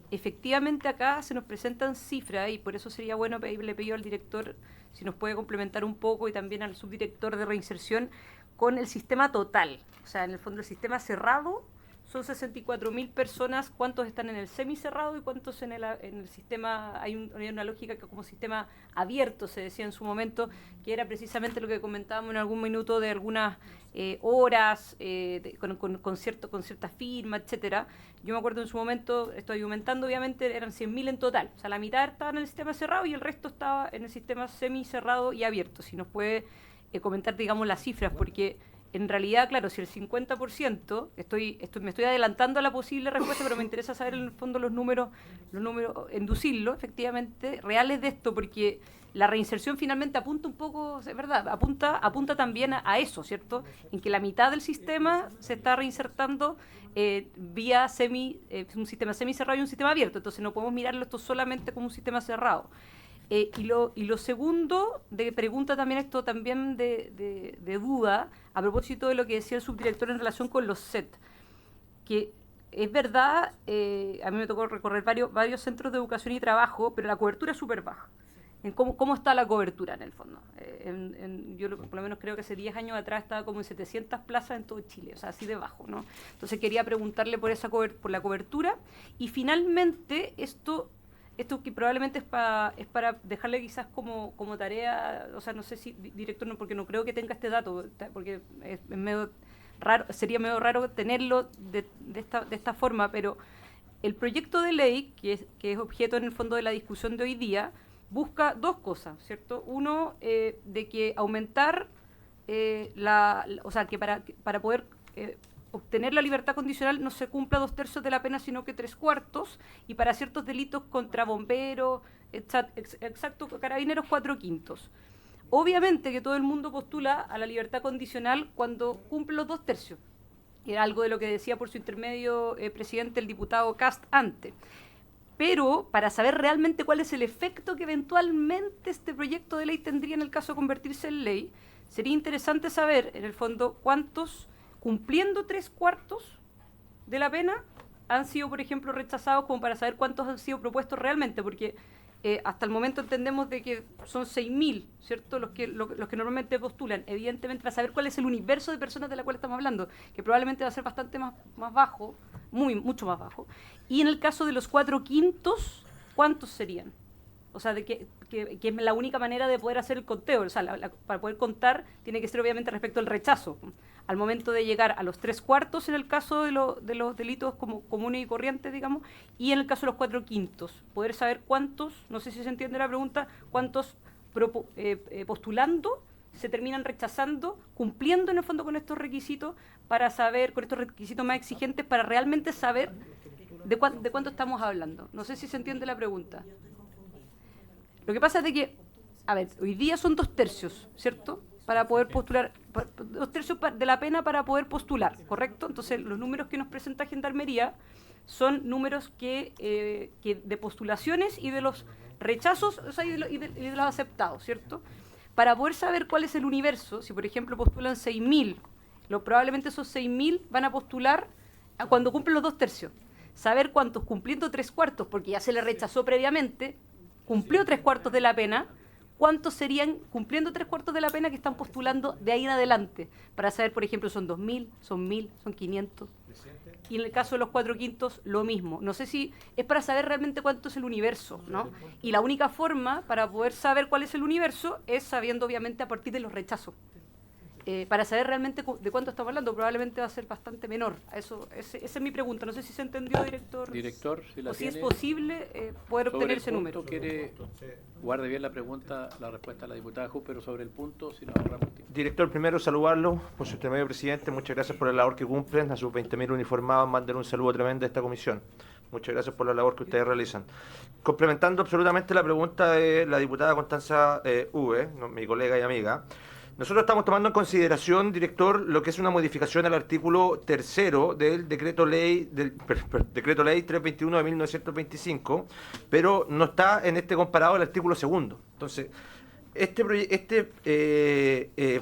efectivamente acá se nos presentan cifras y por eso sería bueno le pido al director si nos puede complementar un poco y también al subdirector de reinserción con el sistema total. O sea, en el fondo el sistema cerrado son 64.000 personas, cuántos están en el semicerrado y cuántos en el sistema, hay una lógica que como sistema abierto se decía en su momento, que era precisamente lo que comentábamos en algún minuto de algunas horas, con cierta firma, etcétera. Yo me acuerdo en su momento, estoy aumentando obviamente, eran 100.000 en total, o sea la mitad estaba en el sistema cerrado y el resto estaba en el sistema semicerrado y abierto. Si nos puede comentar, digamos, las cifras, porque en realidad, claro, si el 50%, me estoy adelantando a la posible respuesta, pero me interesa saber en el fondo los números, inducirlo, efectivamente, reales de esto, porque la reinserción finalmente apunta un poco, es verdad, apunta también a eso, ¿cierto? En que la mitad del sistema se está reinsertando vía un sistema semicerrado y un sistema abierto, entonces no podemos mirarlo esto solamente como un sistema cerrado. Y lo segundo, de pregunta también esto también de duda, a propósito de lo que decía el subdirector en relación con los SET, que es verdad, a mí me tocó recorrer varios centros de educación y trabajo, pero la cobertura es súper baja. En cómo está la cobertura en el fondo. Yo por lo menos creo que hace 10 años atrás estaba como en 700 plazas en todo Chile, o sea, así de bajo, ¿no? Entonces quería preguntarle por la cobertura y finalmente esto que probablemente es para dejarle quizás como tarea, o sea, no sé si, director, no, porque no creo que tenga este dato, porque es medio raro, sería medio raro tenerlo de esta forma, pero el proyecto de ley, que es objeto en el fondo de la discusión de hoy día, busca dos cosas, ¿cierto? Uno, de que aumentar, o sea, que para poder obtener la libertad condicional no se cumpla 2/3 de la pena, sino que 3/4, y para ciertos delitos contra bomberos, exacto, carabineros 4/5. Obviamente que todo el mundo postula a la libertad condicional cuando cumple los 2/3. Era algo de lo que decía por su intermedio, presidente, el diputado Cast antes. Pero para saber realmente cuál es el efecto que eventualmente este proyecto de ley tendría en el caso de convertirse en ley, sería interesante saber, en el fondo, cuántos, cumpliendo 3/4 de la pena, han sido, por ejemplo, rechazados, como para saber cuántos han sido propuestos realmente, porque hasta el momento entendemos de que son 6.000, ¿cierto?, los que normalmente postulan. Evidentemente, para saber cuál es el universo de personas de la cual estamos hablando, que probablemente va a ser bastante más bajo, mucho más bajo. Y en el caso de los 4/5, ¿cuántos serían? O sea, que es la única manera de poder hacer el conteo. O sea, para poder contar tiene que ser obviamente respecto al rechazo. Al momento de llegar a los 3/4 en el caso de los delitos como comunes y corrientes, digamos, y en el caso de los 4/5, poder saber cuántos, no sé si se entiende la pregunta, cuántos postulando se terminan rechazando, cumpliendo en el fondo con estos requisitos, para saber, con estos requisitos más exigentes, para realmente saber de cuánto estamos hablando. No sé si se entiende la pregunta. Lo que pasa es de que, a ver, hoy día son 2/3, ¿cierto?, para poder postular, 2/3 de la pena para poder postular, ¿correcto? Entonces, los números que nos presenta Gendarmería son números que de postulaciones y de los rechazos, o sea, y de los aceptados, ¿cierto? para poder saber cuál es el universo, si por ejemplo postulan 6.000, probablemente esos 6.000 van a postular cuando cumplen los 2/3. Saber cuántos cumpliendo 3/4, porque ya se le rechazó previamente, cumplió 3/4 de la pena, cuántos serían cumpliendo 3/4 de la pena que están postulando de ahí en adelante, para saber, por ejemplo, son 2.000, son 1.000, son 500. Y en el caso de los 4/5, lo mismo. No sé si es para saber realmente cuánto es el universo, ¿no? Y la única forma para poder saber cuál es el universo es sabiendo, obviamente, a partir de los rechazos. Para saber realmente de cuánto estamos hablando, probablemente va a ser bastante menor. Esa es mi pregunta. No sé si se entendió, director. Director, si la o si tiene, es posible poder sobre obtener el ese punto número. Guarde bien la pregunta, la respuesta a la diputada Ju, pero sobre el punto, si no ahorramos tiempo. Director, primero saludarlo por su intermedio, presidente. Muchas gracias por la labor que cumplen. A sus 20.000 uniformados, manden un saludo tremendo a esta comisión. Muchas gracias por la labor que ustedes realizan. Complementando absolutamente la pregunta de la diputada Constanza mi colega y amiga, nosotros estamos tomando en consideración, director, lo que es una modificación al artículo 3º del decreto ley 321 de 1925, pero no está en este comparado el artículo 2º. Entonces, este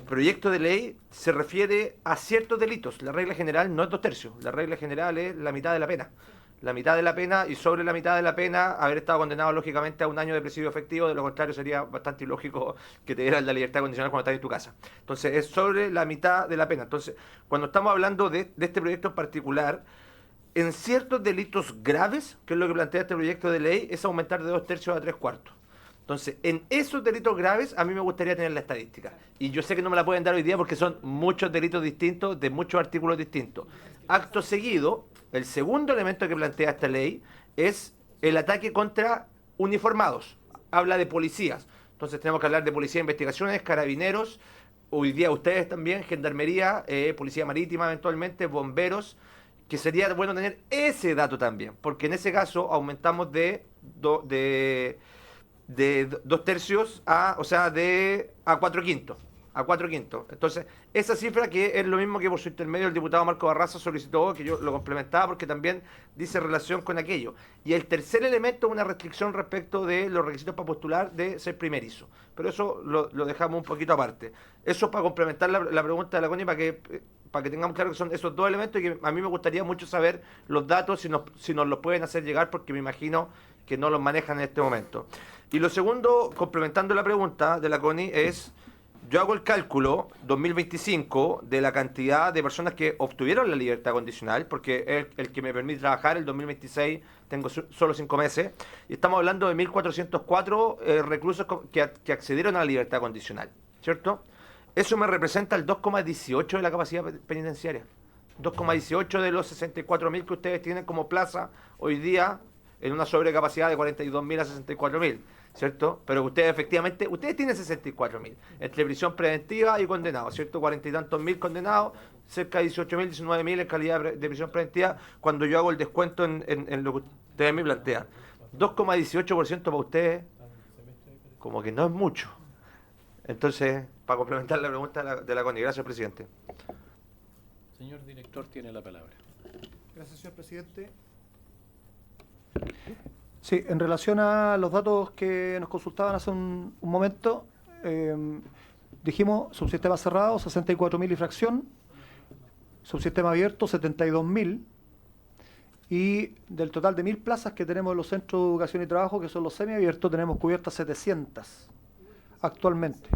proyecto de ley se refiere a ciertos delitos. La regla general no es 2/3, la regla general es la mitad de la pena. La mitad de la pena, y sobre la mitad de la pena haber estado condenado lógicamente a 1 año de presidio efectivo. De lo contrario sería bastante ilógico que te dieran la libertad condicional cuando estás en tu casa. Entonces es sobre la mitad de la pena. Entonces, cuando estamos hablando de este proyecto en particular, en ciertos delitos graves, que es lo que plantea este proyecto de ley, es aumentar de 2/3 a 3/4. Entonces, en esos delitos graves, a mí me gustaría tener la estadística. Y yo sé que no me la pueden dar hoy día porque son muchos delitos distintos, de muchos artículos distintos. Acto seguido, el segundo elemento que plantea esta ley es el ataque contra uniformados. Habla de policías. Entonces tenemos que hablar de policía de investigaciones, carabineros, hoy día ustedes también, gendarmería, policía marítima eventualmente, bomberos, que sería bueno tener ese dato también, porque en ese caso aumentamos de 2/3 a 4/5. A 4/5. Entonces, esa cifra que es lo mismo que por su intermedio el diputado Marco Barraza solicitó, que yo lo complementaba porque también dice relación con aquello. Y el tercer elemento es una restricción respecto de los requisitos para postular de ser primerizo. Pero eso lo dejamos un poquito aparte. Eso es para complementar la pregunta de la Connie, para que tengamos claro que son esos dos elementos y que a mí me gustaría mucho saber los datos, si nos los pueden hacer llegar, porque me imagino que no los manejan en este momento. Y lo segundo, complementando la pregunta de la Connie, es... Yo hago el cálculo 2025 de la cantidad de personas que obtuvieron la libertad condicional, porque es el que me permite trabajar. El 2026 tengo solo 5 meses, y estamos hablando de 1.404 reclusos que accedieron a la libertad condicional, ¿cierto? Eso me representa el 2,18 de la capacidad penitenciaria. 2,18 de los 64.000 que ustedes tienen como plaza hoy día, en una sobrecapacidad de 42.000 a 64.000. ¿Cierto? Pero ustedes tienen 64.000, entre prisión preventiva y condenados, ¿cierto? 40 y tantos mil condenados, cerca de 18.000, 19.000 en calidad de prisión preventiva, cuando yo hago el descuento en lo que ustedes me plantean. 2,18% para ustedes, como que no es mucho. Entonces, para complementar la pregunta de la Connie. Gracias, presidente. Señor director, tiene la palabra. Gracias, señor presidente. Sí, en relación a los datos que nos consultaban hace un momento, dijimos subsistema cerrado, 64.000 y fracción, subsistema abierto, 72.000, y del total de 1.000 plazas que tenemos en los centros de educación y trabajo, que son los semiabiertos, tenemos cubiertas 700 actualmente.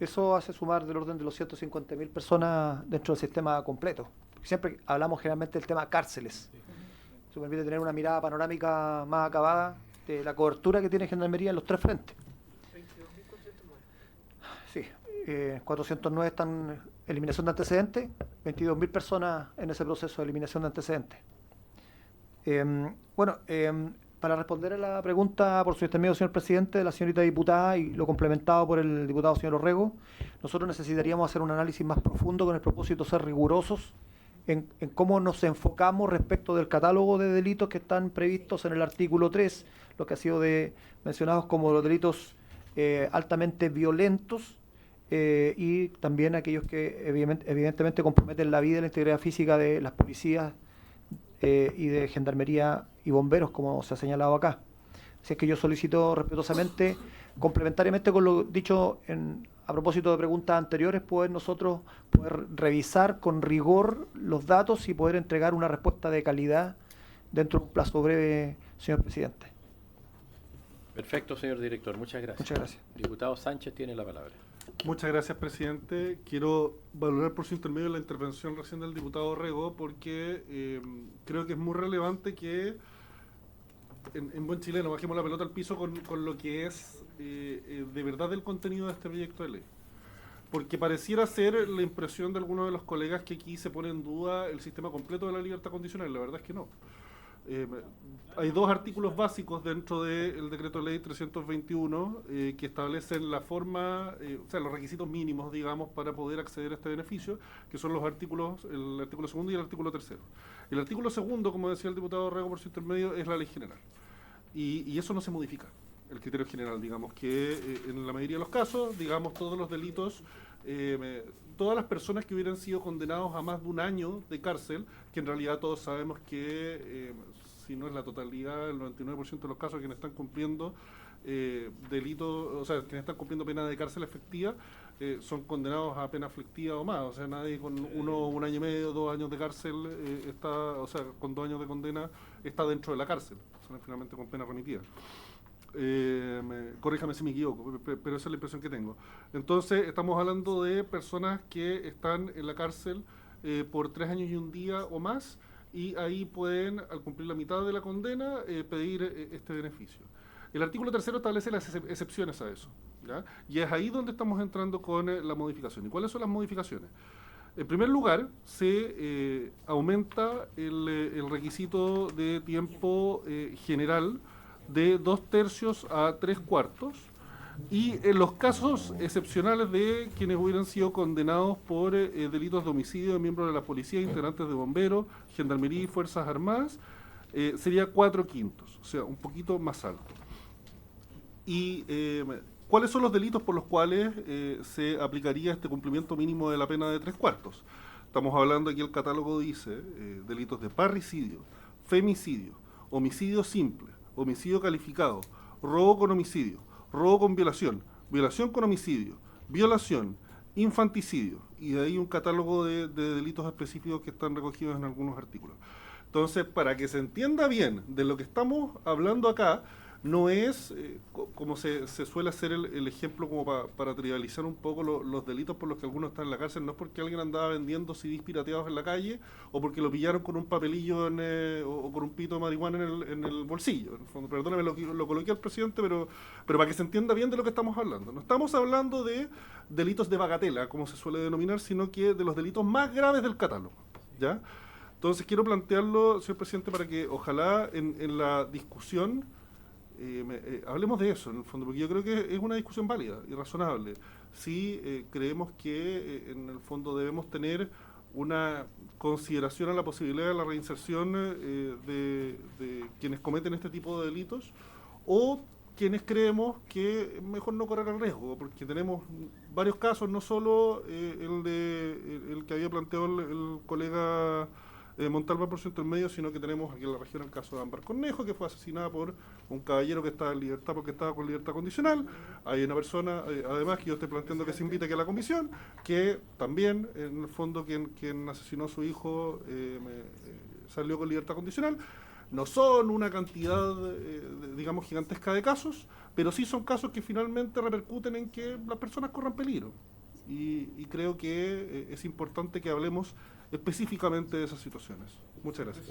Eso hace sumar del orden de los 150.000 personas dentro del sistema completo. Siempre hablamos generalmente del tema cárceles. Eso permite tener una mirada panorámica más acabada de la cobertura que tiene Gendarmería en los 3 frentes. 22.409. Sí, 409 están en eliminación de antecedentes, 22.000 personas en ese proceso de eliminación de antecedentes. Para responder a la pregunta por su intermedio, señor presidente, de la señorita diputada, y lo complementado por el diputado señor Orrego, nosotros necesitaríamos hacer un análisis más profundo con el propósito de ser rigurosos en cómo nos enfocamos respecto del catálogo de delitos que están previstos en el artículo 3, lo que ha sido mencionados como los delitos altamente violentos y también aquellos que evidentemente comprometen la vida y la integridad física de las policías y de gendarmería y bomberos, como se ha señalado acá. Así es que yo solicito respetuosamente, complementariamente con lo dicho a propósito de preguntas anteriores, poder revisar con rigor los datos y poder entregar una respuesta de calidad dentro de un plazo breve, señor presidente. Perfecto, señor director. Muchas gracias. Muchas gracias. Diputado Sánchez tiene la palabra. Muchas gracias, presidente. Quiero valorar por su intermedio la intervención recién del diputado Rego, porque creo que es muy relevante que en buen chileno bajemos la pelota al piso con lo que es de verdad el contenido de este proyecto de ley. Porque pareciera ser la impresión de algunos de los colegas que aquí se pone en duda el sistema completo de la libertad condicional. La verdad es que no. Hay dos artículos básicos dentro del decreto de ley 321 que establecen la forma, o sea, los requisitos mínimos, digamos, para poder acceder a este beneficio, que son los artículos, el artículo segundo y el artículo tercero. El artículo segundo, como decía el diputado Rego por su intermedio, es la ley general. Y eso no se modifica, el criterio general, digamos, que en la mayoría de los casos, digamos, todos los delitos, todas las personas que hubieran sido condenados a más de un año de cárcel, que en realidad todos sabemos que, si no es la totalidad, el 99% de los casos quienes están cumpliendo delitos, o sea, quienes están cumpliendo pena de cárcel efectiva, son condenados a pena aflictiva o más. O sea, nadie con un año y medio, 2 años de cárcel, con 2 años de condena, está dentro de la cárcel. Son finalmente con pena remitida. Corríjame si me equivoco, pero esa es la impresión que tengo. Entonces, estamos hablando de personas que están en la cárcel por 3 años y un día o más, y ahí pueden, al cumplir la mitad de la condena, pedir este beneficio. El artículo tercero establece las excepciones a eso, ¿ya? Y es ahí donde estamos entrando con la modificación. ¿Y cuáles son las modificaciones? En primer lugar, se aumenta el requisito de tiempo general de 2/3 a 3/4, y en los casos excepcionales de quienes hubieran sido condenados por delitos de homicidio de miembros de la policía, integrantes de bomberos, gendarmería y fuerzas armadas, sería 4/5, o sea, un poquito más alto. Y ¿cuáles son los delitos por los cuales se aplicaría este cumplimiento mínimo de la pena de 3/4? Estamos hablando, aquí el catálogo dice, delitos de parricidio, femicidio, homicidio simple, homicidio calificado, robo con homicidio, robo con violación, violación con homicidio, violación, infanticidio, y de ahí un catálogo de delitos específicos que están recogidos en algunos artículos. Entonces, para que se entienda bien de lo que estamos hablando acá, no es, como se suele hacer el ejemplo como para trivializar un poco los delitos por los que algunos están en la cárcel, no es porque alguien andaba vendiendo CDs pirateados en la calle, o porque lo pillaron con un papelillo o con un pito de marihuana en el bolsillo. En el fondo, perdóname lo coloqué al presidente, pero para que se entienda bien de lo que estamos hablando. No estamos hablando de delitos de bagatela, como se suele denominar, sino que de los delitos más graves del catálogo, ¿ya? Entonces quiero plantearlo, señor presidente, para que ojalá en la discusión hablemos de eso, en el fondo, porque yo creo que es una discusión válida y razonable. Sí, creemos que en el fondo debemos tener una consideración a la posibilidad de la reinserción de quienes cometen este tipo de delitos, o quienes creemos que es mejor no correr el riesgo, porque tenemos varios casos, no solo el que había planteado el colega Montalva por su intermedio, sino que tenemos aquí en la región el caso de Ámbar Cornejo, que fue asesinada por un caballero que estaba en libertad porque estaba con libertad condicional. Hay una persona, además, que yo estoy planteando que se invite aquí a la comisión, que también, en el fondo, quien asesinó a su hijo salió con libertad condicional. No son una cantidad, digamos, gigantesca de casos, pero sí son casos que finalmente repercuten en que las personas corran peligro. Y creo que es importante que hablemos específicamente de esas situaciones. Muchas gracias.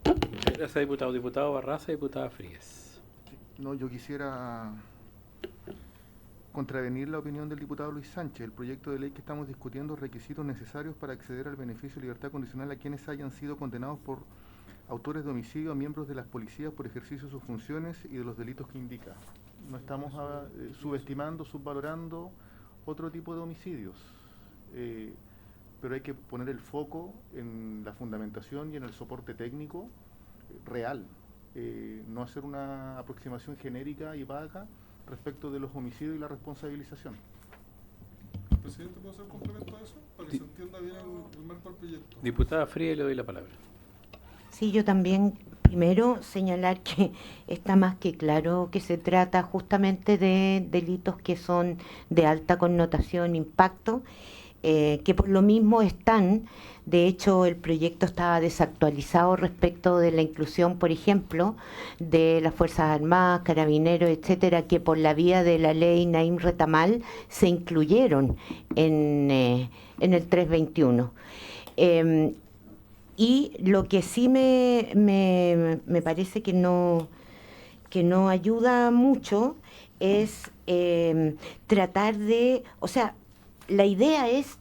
Muchas gracias, diputado. Diputado Barraza y diputada Frías. No, yo quisiera contravenir la opinión del diputado Luis Sánchez. El proyecto de ley que estamos discutiendo, requisitos necesarios para acceder al beneficio de libertad condicional a quienes hayan sido condenados por autores de homicidio a miembros de las policías por ejercicio de sus funciones y de los delitos que indica. No estamos subestimando, subvalorando otro tipo de homicidios, pero hay que poner el foco en la fundamentación y en el soporte técnico real, no hacer una aproximación genérica y vaga respecto de los homicidios y la responsabilización. Presidente, ¿puedo hacer un complemento a eso? Para que se entienda bien el marco del proyecto. Diputada Frías, le doy la palabra. Sí, yo también Primero, señalar que está más que claro que se trata justamente de delitos que son de alta connotación, impacto, que por lo mismo están, de hecho el proyecto estaba desactualizado respecto de la inclusión, por ejemplo, de las Fuerzas Armadas, Carabineros, etcétera, que por la vía de la ley Naim Retamal se incluyeron en el 321. Y lo que sí me parece que no ayuda mucho es tratar de, o sea, la idea es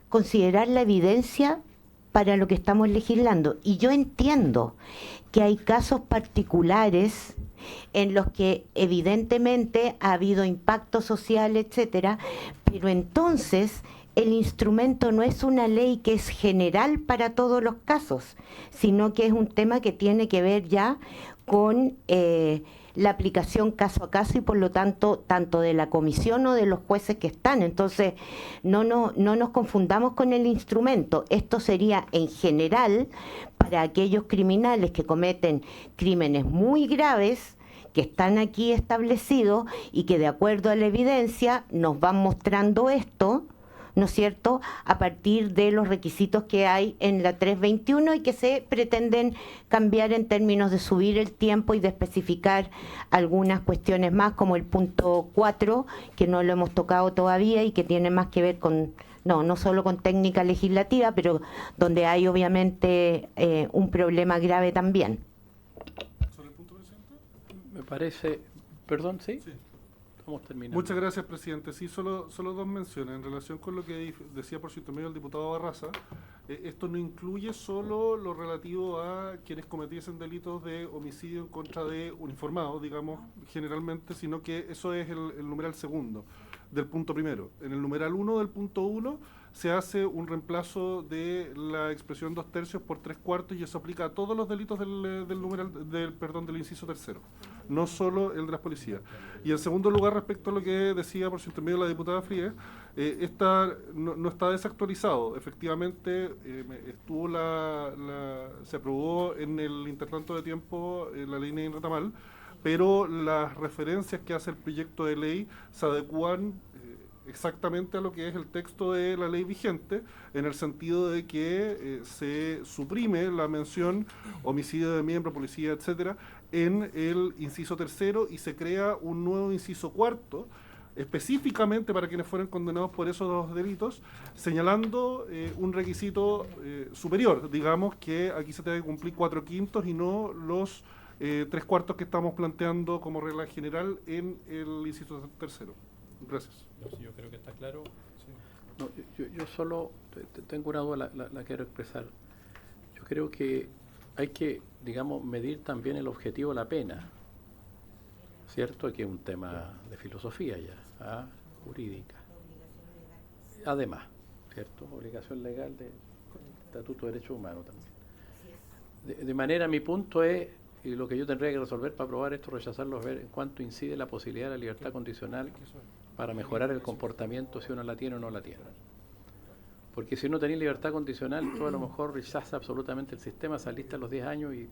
considerar la evidencia para lo que estamos legislando. Y yo entiendo que hay casos particulares en los que evidentemente ha habido impacto social, etcétera, pero entonces el instrumento no es una ley que es general para todos los casos, sino que es un tema que tiene que ver ya con la aplicación caso a caso y por lo tanto tanto de la comisión o de los jueces que están. Entonces no nos confundamos con el instrumento. Esto sería en general para aquellos criminales que cometen crímenes muy graves, que están aquí establecidos y que de acuerdo a la evidencia nos van mostrando esto, ¿no es cierto?, a partir de los requisitos que hay en la 321 y que se pretenden cambiar en términos de subir el tiempo y de especificar algunas cuestiones más, como el punto 4, que no lo hemos tocado todavía y que tiene más que ver con, no solo con técnica legislativa, pero donde hay obviamente un problema grave también. ¿Sobre el punto, presidente? Me parece... Perdón, ¿sí? Sí. Estamos terminando. Muchas gracias, presidente. Sí, solo dos menciones. En relación con lo que decía por su intermedio el diputado Barraza, esto no incluye solo lo relativo a quienes cometiesen delitos de homicidio en contra de uniformados, digamos, generalmente, sino que eso es el numeral segundo del punto primero. En el numeral 1 del punto 1 se hace un reemplazo de la expresión 2/3 por 3/4 y eso aplica a todos los delitos del inciso tercero, no solo el de las policías. Y en segundo lugar, respecto a lo que decía por su intermedio la diputada Frías, no está desactualizado. Efectivamente, se aprobó en el intertanto de tiempo la ley Naim Retamal, pero las referencias que hace el proyecto de ley se adecúan exactamente a lo que es el texto de la ley vigente, en el sentido de que se suprime la mención homicidio de miembro, policía, etcétera, en el inciso tercero y se crea un nuevo inciso cuarto, específicamente para quienes fueron condenados por esos dos delitos, señalando un requisito superior, digamos que aquí se tiene que cumplir 4/5 y no los 3/4 que estamos planteando como regla general en el inciso tercero. Gracias. Yo creo que está claro. Sí. No, yo solo tengo una duda, la quiero expresar. Yo creo que hay que, digamos, medir también el objetivo de la pena, ¿cierto? Que es un tema de filosofía ya, jurídica. Además, ¿cierto? Obligación legal de Estatuto de Derechos Humanos también. De manera, mi punto es, y lo que yo tendría que resolver para aprobar esto, rechazarlo, es ver en cuánto incide la posibilidad de la libertad condicional para mejorar el comportamiento, si uno la tiene o no la tiene. Porque si uno tenés libertad condicional, tú a lo mejor rechazas absolutamente el sistema, saliste a los 10 años y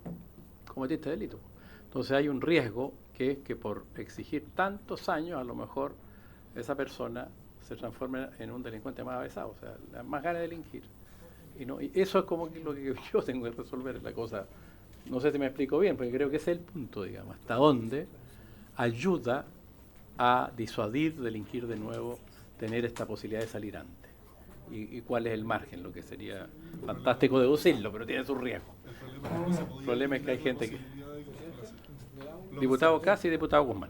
cometiste delito. Entonces hay un riesgo que es que por exigir tantos años, a lo mejor esa persona se transforme en un delincuente más avesado, o sea, más ganas de delinquir. Y eso es como lo que yo tengo que resolver, la cosa. No sé si me explico bien, porque creo que ese es el punto, digamos, hasta dónde ayuda a disuadir, delinquir de nuevo, tener esta posibilidad de salir antes. Y cuál es el margen, lo que sería fantástico deducirlo, pero tiene su riesgo. El problema es que hay gente que... Diputado Casi y diputado Guzmán.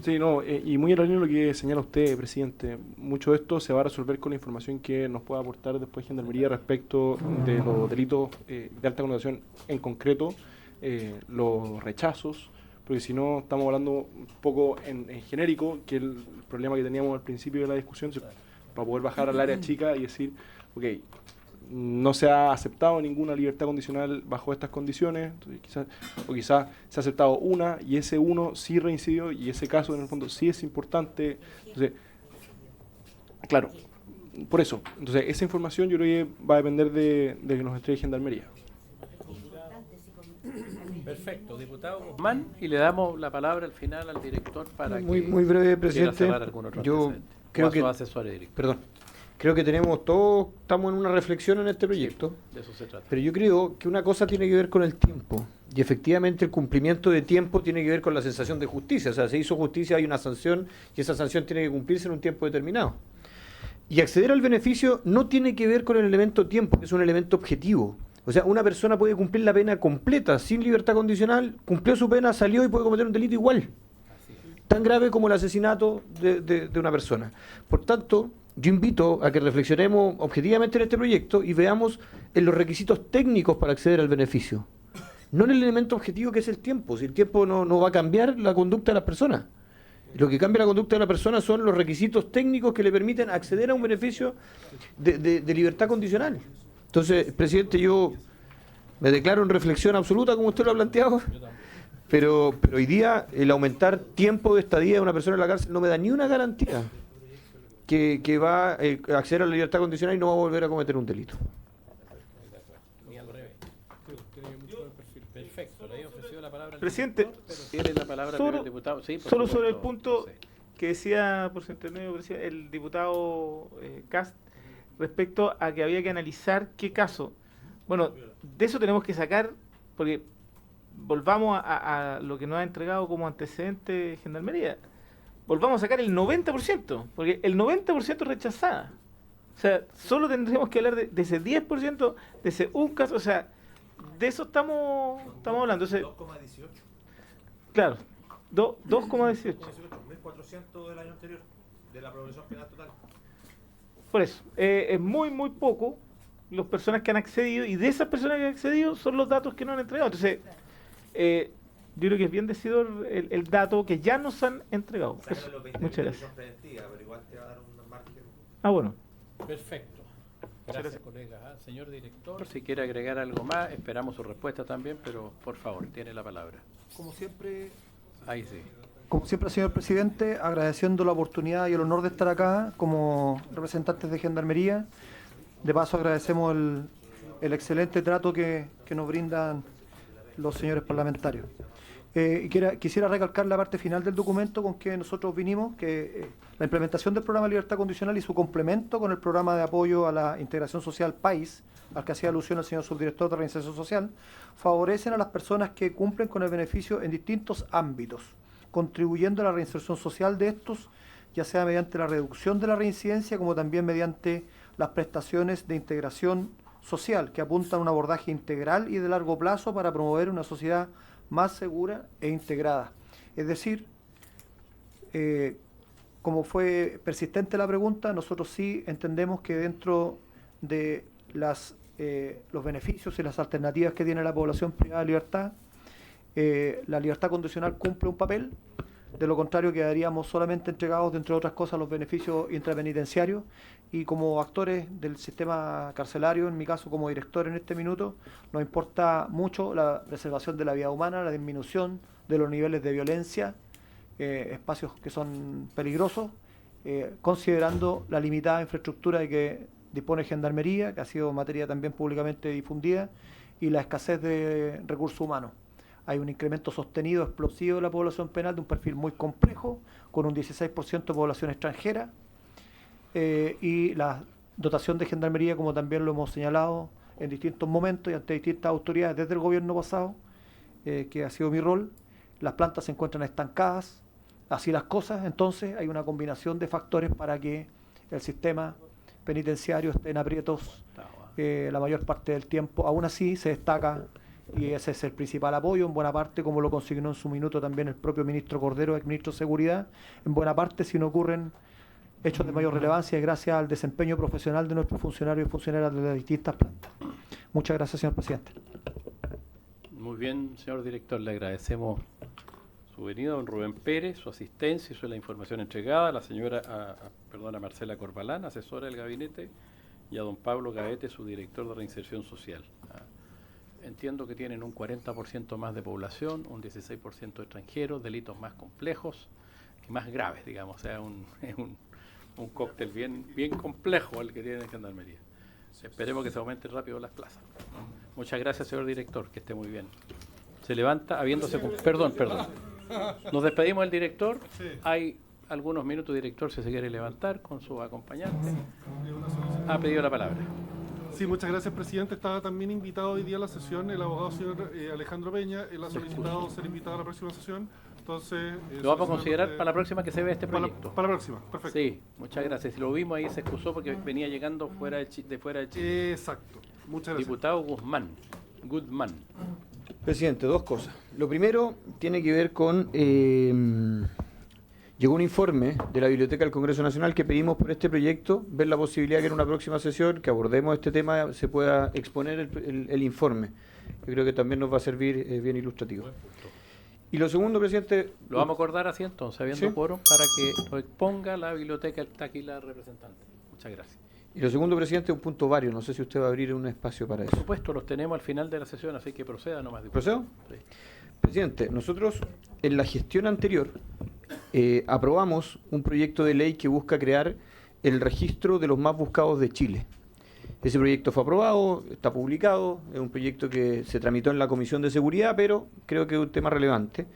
Sí, no, y muy en la línea de lo que señala usted, presidente. Mucho de esto se va a resolver con la información que nos pueda aportar después Gendarmería respecto de los delitos de alta connotación, en concreto, los rechazos, porque si no estamos hablando un poco en genérico, que el problema que teníamos al principio de la discusión, para poder bajar al área chica y decir, ok, no se ha aceptado ninguna libertad condicional bajo estas condiciones, entonces quizás se ha aceptado una y ese uno sí reincidió y ese caso en el fondo sí es importante. Entonces, claro, por eso, entonces esa información yo creo que va a depender de que nos entregue Gendarmería. Perfecto, diputado Guzmán, y le damos la palabra al final al director para Muy que breve, quiera presidente. cerrar algún otro Yo antecedente. creo O a que, sus asesores directos. perdón, creo que tenemos todos, estamos en una reflexión en este proyecto, De eso se trata. pero yo creo que una cosa tiene que ver con el tiempo, y efectivamente el cumplimiento de tiempo tiene que ver con la sensación de justicia. O sea, se hizo justicia, hay una sanción, y esa sanción tiene que cumplirse en un tiempo determinado. Y acceder al beneficio no tiene que ver con el elemento tiempo, que es un elemento objetivo. O sea, una persona puede cumplir la pena completa, sin libertad condicional, cumplió su pena, salió y puede cometer un delito igual. Tan grave como el asesinato de una persona. Por tanto, yo invito a que reflexionemos objetivamente en este proyecto y veamos en los requisitos técnicos para acceder al beneficio. No en el elemento objetivo que es el tiempo. Si el tiempo no va a cambiar la conducta de las personas. Lo que cambia la conducta de la persona son los requisitos técnicos que le permiten acceder a un beneficio de libertad condicional. Entonces, presidente, yo me declaro en reflexión absoluta, como usted lo ha planteado, pero hoy día el aumentar tiempo de estadía de una persona en la cárcel no me da ni una garantía que va a acceder a la libertad condicional y no va a volver a cometer un delito. Ni al revés. Perfecto, le he ofrecido la palabra al Presidente, director, pero tiene la palabra solo- primero el diputado. Sí, por Solo sobre el supuesto, punto José. que decía por su intermedio el diputado Cast respecto a que había que analizar qué caso. Bueno, de eso tenemos que sacar, porque volvamos a lo que nos ha entregado como antecedente Gendarmería. Volvamos a sacar el 90%, porque el 90% rechazada. O sea, solo tendremos que hablar de ese 10%, de ese un caso, o sea, de eso estamos hablando. Entonces, 2,18. claro, 2,18. 1.400 del año anterior, de la progresión penal total. Por eso, es muy, muy poco las personas que han accedido, y de esas personas que han accedido son los datos que no han entregado. Entonces, yo creo que es bien decidor el dato que ya nos han entregado. Eso, muchas gracias. Pero igual te va a dar un margen. Ah, bueno. Perfecto. Gracias, colega. Señor director, si quiere agregar algo más, esperamos su respuesta también, pero por favor, tiene la palabra. Como siempre, Ahí sí. Como siempre, señor presidente, agradeciendo la oportunidad y el honor de estar acá como representantes de Gendarmería. De paso, agradecemos el excelente trato que nos brindan los señores parlamentarios. Y quisiera recalcar la parte final del documento con que nosotros vinimos, que la implementación del programa de libertad condicional y su complemento con el programa de apoyo a la integración social PAIS, al que hacía alusión el señor subdirector de Reinserción Social, favorecen a las personas que cumplen con el beneficio en distintos ámbitos, contribuyendo a la reinserción social de estos, ya sea mediante la reducción de la reincidencia, como también mediante las prestaciones de integración social, que apuntan a un abordaje integral y de largo plazo para promover una sociedad más segura e integrada. Es decir, como fue persistente la pregunta, nosotros sí entendemos que dentro de los beneficios y las alternativas que tiene la población privada de libertad, la libertad condicional cumple un papel. De lo contrario, quedaríamos solamente entregados, entre otras cosas, los beneficios intrapenitenciarios, y como actores del sistema carcelario, en mi caso como director en este minuto, nos importa mucho la preservación de la vida humana, la disminución de los niveles de violencia, espacios que son peligrosos, considerando la limitada infraestructura de que dispone Gendarmería, que ha sido materia también públicamente difundida, y la escasez de recursos humanos. Hay un incremento sostenido, explosivo de la población penal, de un perfil muy complejo, con un 16% de población extranjera, y la dotación de Gendarmería, como también lo hemos señalado en distintos momentos y ante distintas autoridades desde el gobierno pasado, que ha sido mi rol, las plantas se encuentran estancadas, así las cosas. Entonces hay una combinación de factores para que el sistema penitenciario esté en aprietos la mayor parte del tiempo. Aún así se destaca, y ese es el principal apoyo, en buena parte, como lo consignó en su minuto también el propio ministro Cordero, ex ministro de Seguridad, en buena parte si no ocurren hechos de mayor relevancia, gracias al desempeño profesional de nuestros funcionarios y funcionarias de las distintas plantas. Muchas gracias, señor presidente. Muy bien, señor director, le agradecemos su venida, don Rubén Pérez, su asistencia y la información entregada, a la señora, a Marcela Corbalán, asesora del gabinete, y a don Pablo Gaete, su director de Reinserción Social. Entiendo que tienen un 40% más de población, un 16% de extranjeros, delitos más complejos y más graves, digamos. O sea, es un cóctel bien complejo el que tiene en Gendarmería. Esperemos que se aumenten rápido las plazas. Muchas gracias, señor director, que esté muy bien. Se levanta habiéndose... Perdón. Nos despedimos del director. Sí. Hay algunos minutos, director, si se quiere levantar con su acompañante. Ha pedido la palabra. Sí, muchas gracias, presidente. Estaba también invitado hoy día a la sesión el abogado señor Alejandro Peña. Él ha solicitado ser invitado a la próxima sesión. Entonces, lo vamos a considerar para la próxima que se vea este proyecto. Para la próxima, perfecto. Sí, muchas gracias. Si lo vimos ahí, se excusó porque venía llegando fuera de Chile. Exacto. Muchas gracias. Diputado Goodman. Presidente, dos cosas. Lo primero tiene que ver con... llegó un informe de la Biblioteca del Congreso Nacional que pedimos por este proyecto, ver la posibilidad que en una próxima sesión que abordemos este tema se pueda exponer el informe. Yo creo que también nos va a servir bien ilustrativo. Y lo segundo, presidente... Lo vamos a acordar así entonces, habiendo ¿Sí? quórum, para que lo exponga la biblioteca. Está aquí la representante. Muchas gracias. Y lo segundo, presidente, un punto varios. No sé si usted va a abrir un espacio para eso. Por supuesto, los tenemos al final de la sesión, así que proceda nomás. ¿Procedo? Sí. Presidente, nosotros en la gestión anterior aprobamos un proyecto de ley que busca crear el registro de los más buscados de Chile. Ese proyecto fue aprobado, está publicado, es un proyecto que se tramitó en la Comisión de Seguridad, pero creo que es un tema relevante,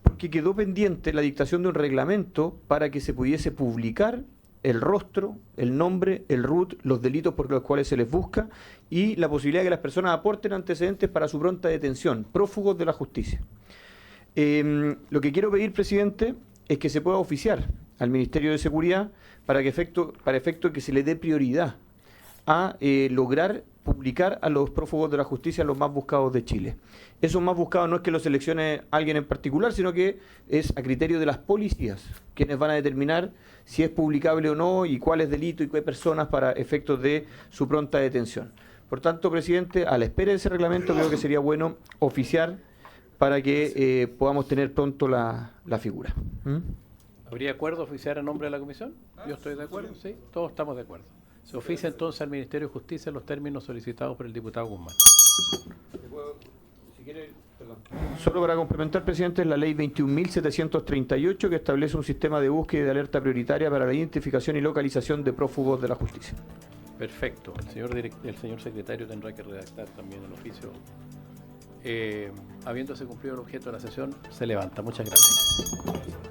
porque quedó pendiente la dictación de un reglamento para que se pudiese publicar el rostro, el nombre, el RUT, los delitos por los cuales se les busca y la posibilidad de que las personas aporten antecedentes para su pronta detención, prófugos de la justicia. Lo que quiero pedir, presidente, es que se pueda oficiar al Ministerio de Seguridad para efecto que se le dé prioridad a lograr publicar a los prófugos de la justicia, los más buscados de Chile. Esos más buscados no es que los seleccione alguien en particular, sino que es a criterio de las policías, quienes van a determinar si es publicable o no y cuál es delito y qué personas para efectos de su pronta detención. Por tanto, presidente, a la espera de ese reglamento creo que sería bueno oficiar para que podamos tener pronto la figura. ¿Habría acuerdo oficiar a nombre de la comisión? Yo estoy de acuerdo, sí, todos estamos de acuerdo. Se oficia entonces al Ministerio de Justicia en los términos solicitados por el diputado Guzmán. Solo para complementar, presidente, es la ley 21.738 que establece un sistema de búsqueda y de alerta prioritaria para la identificación y localización de prófugos de la justicia. Perfecto. El señor secretario tendrá que redactar también el oficio. Habiéndose cumplido el objeto de la sesión, se levanta. Muchas gracias.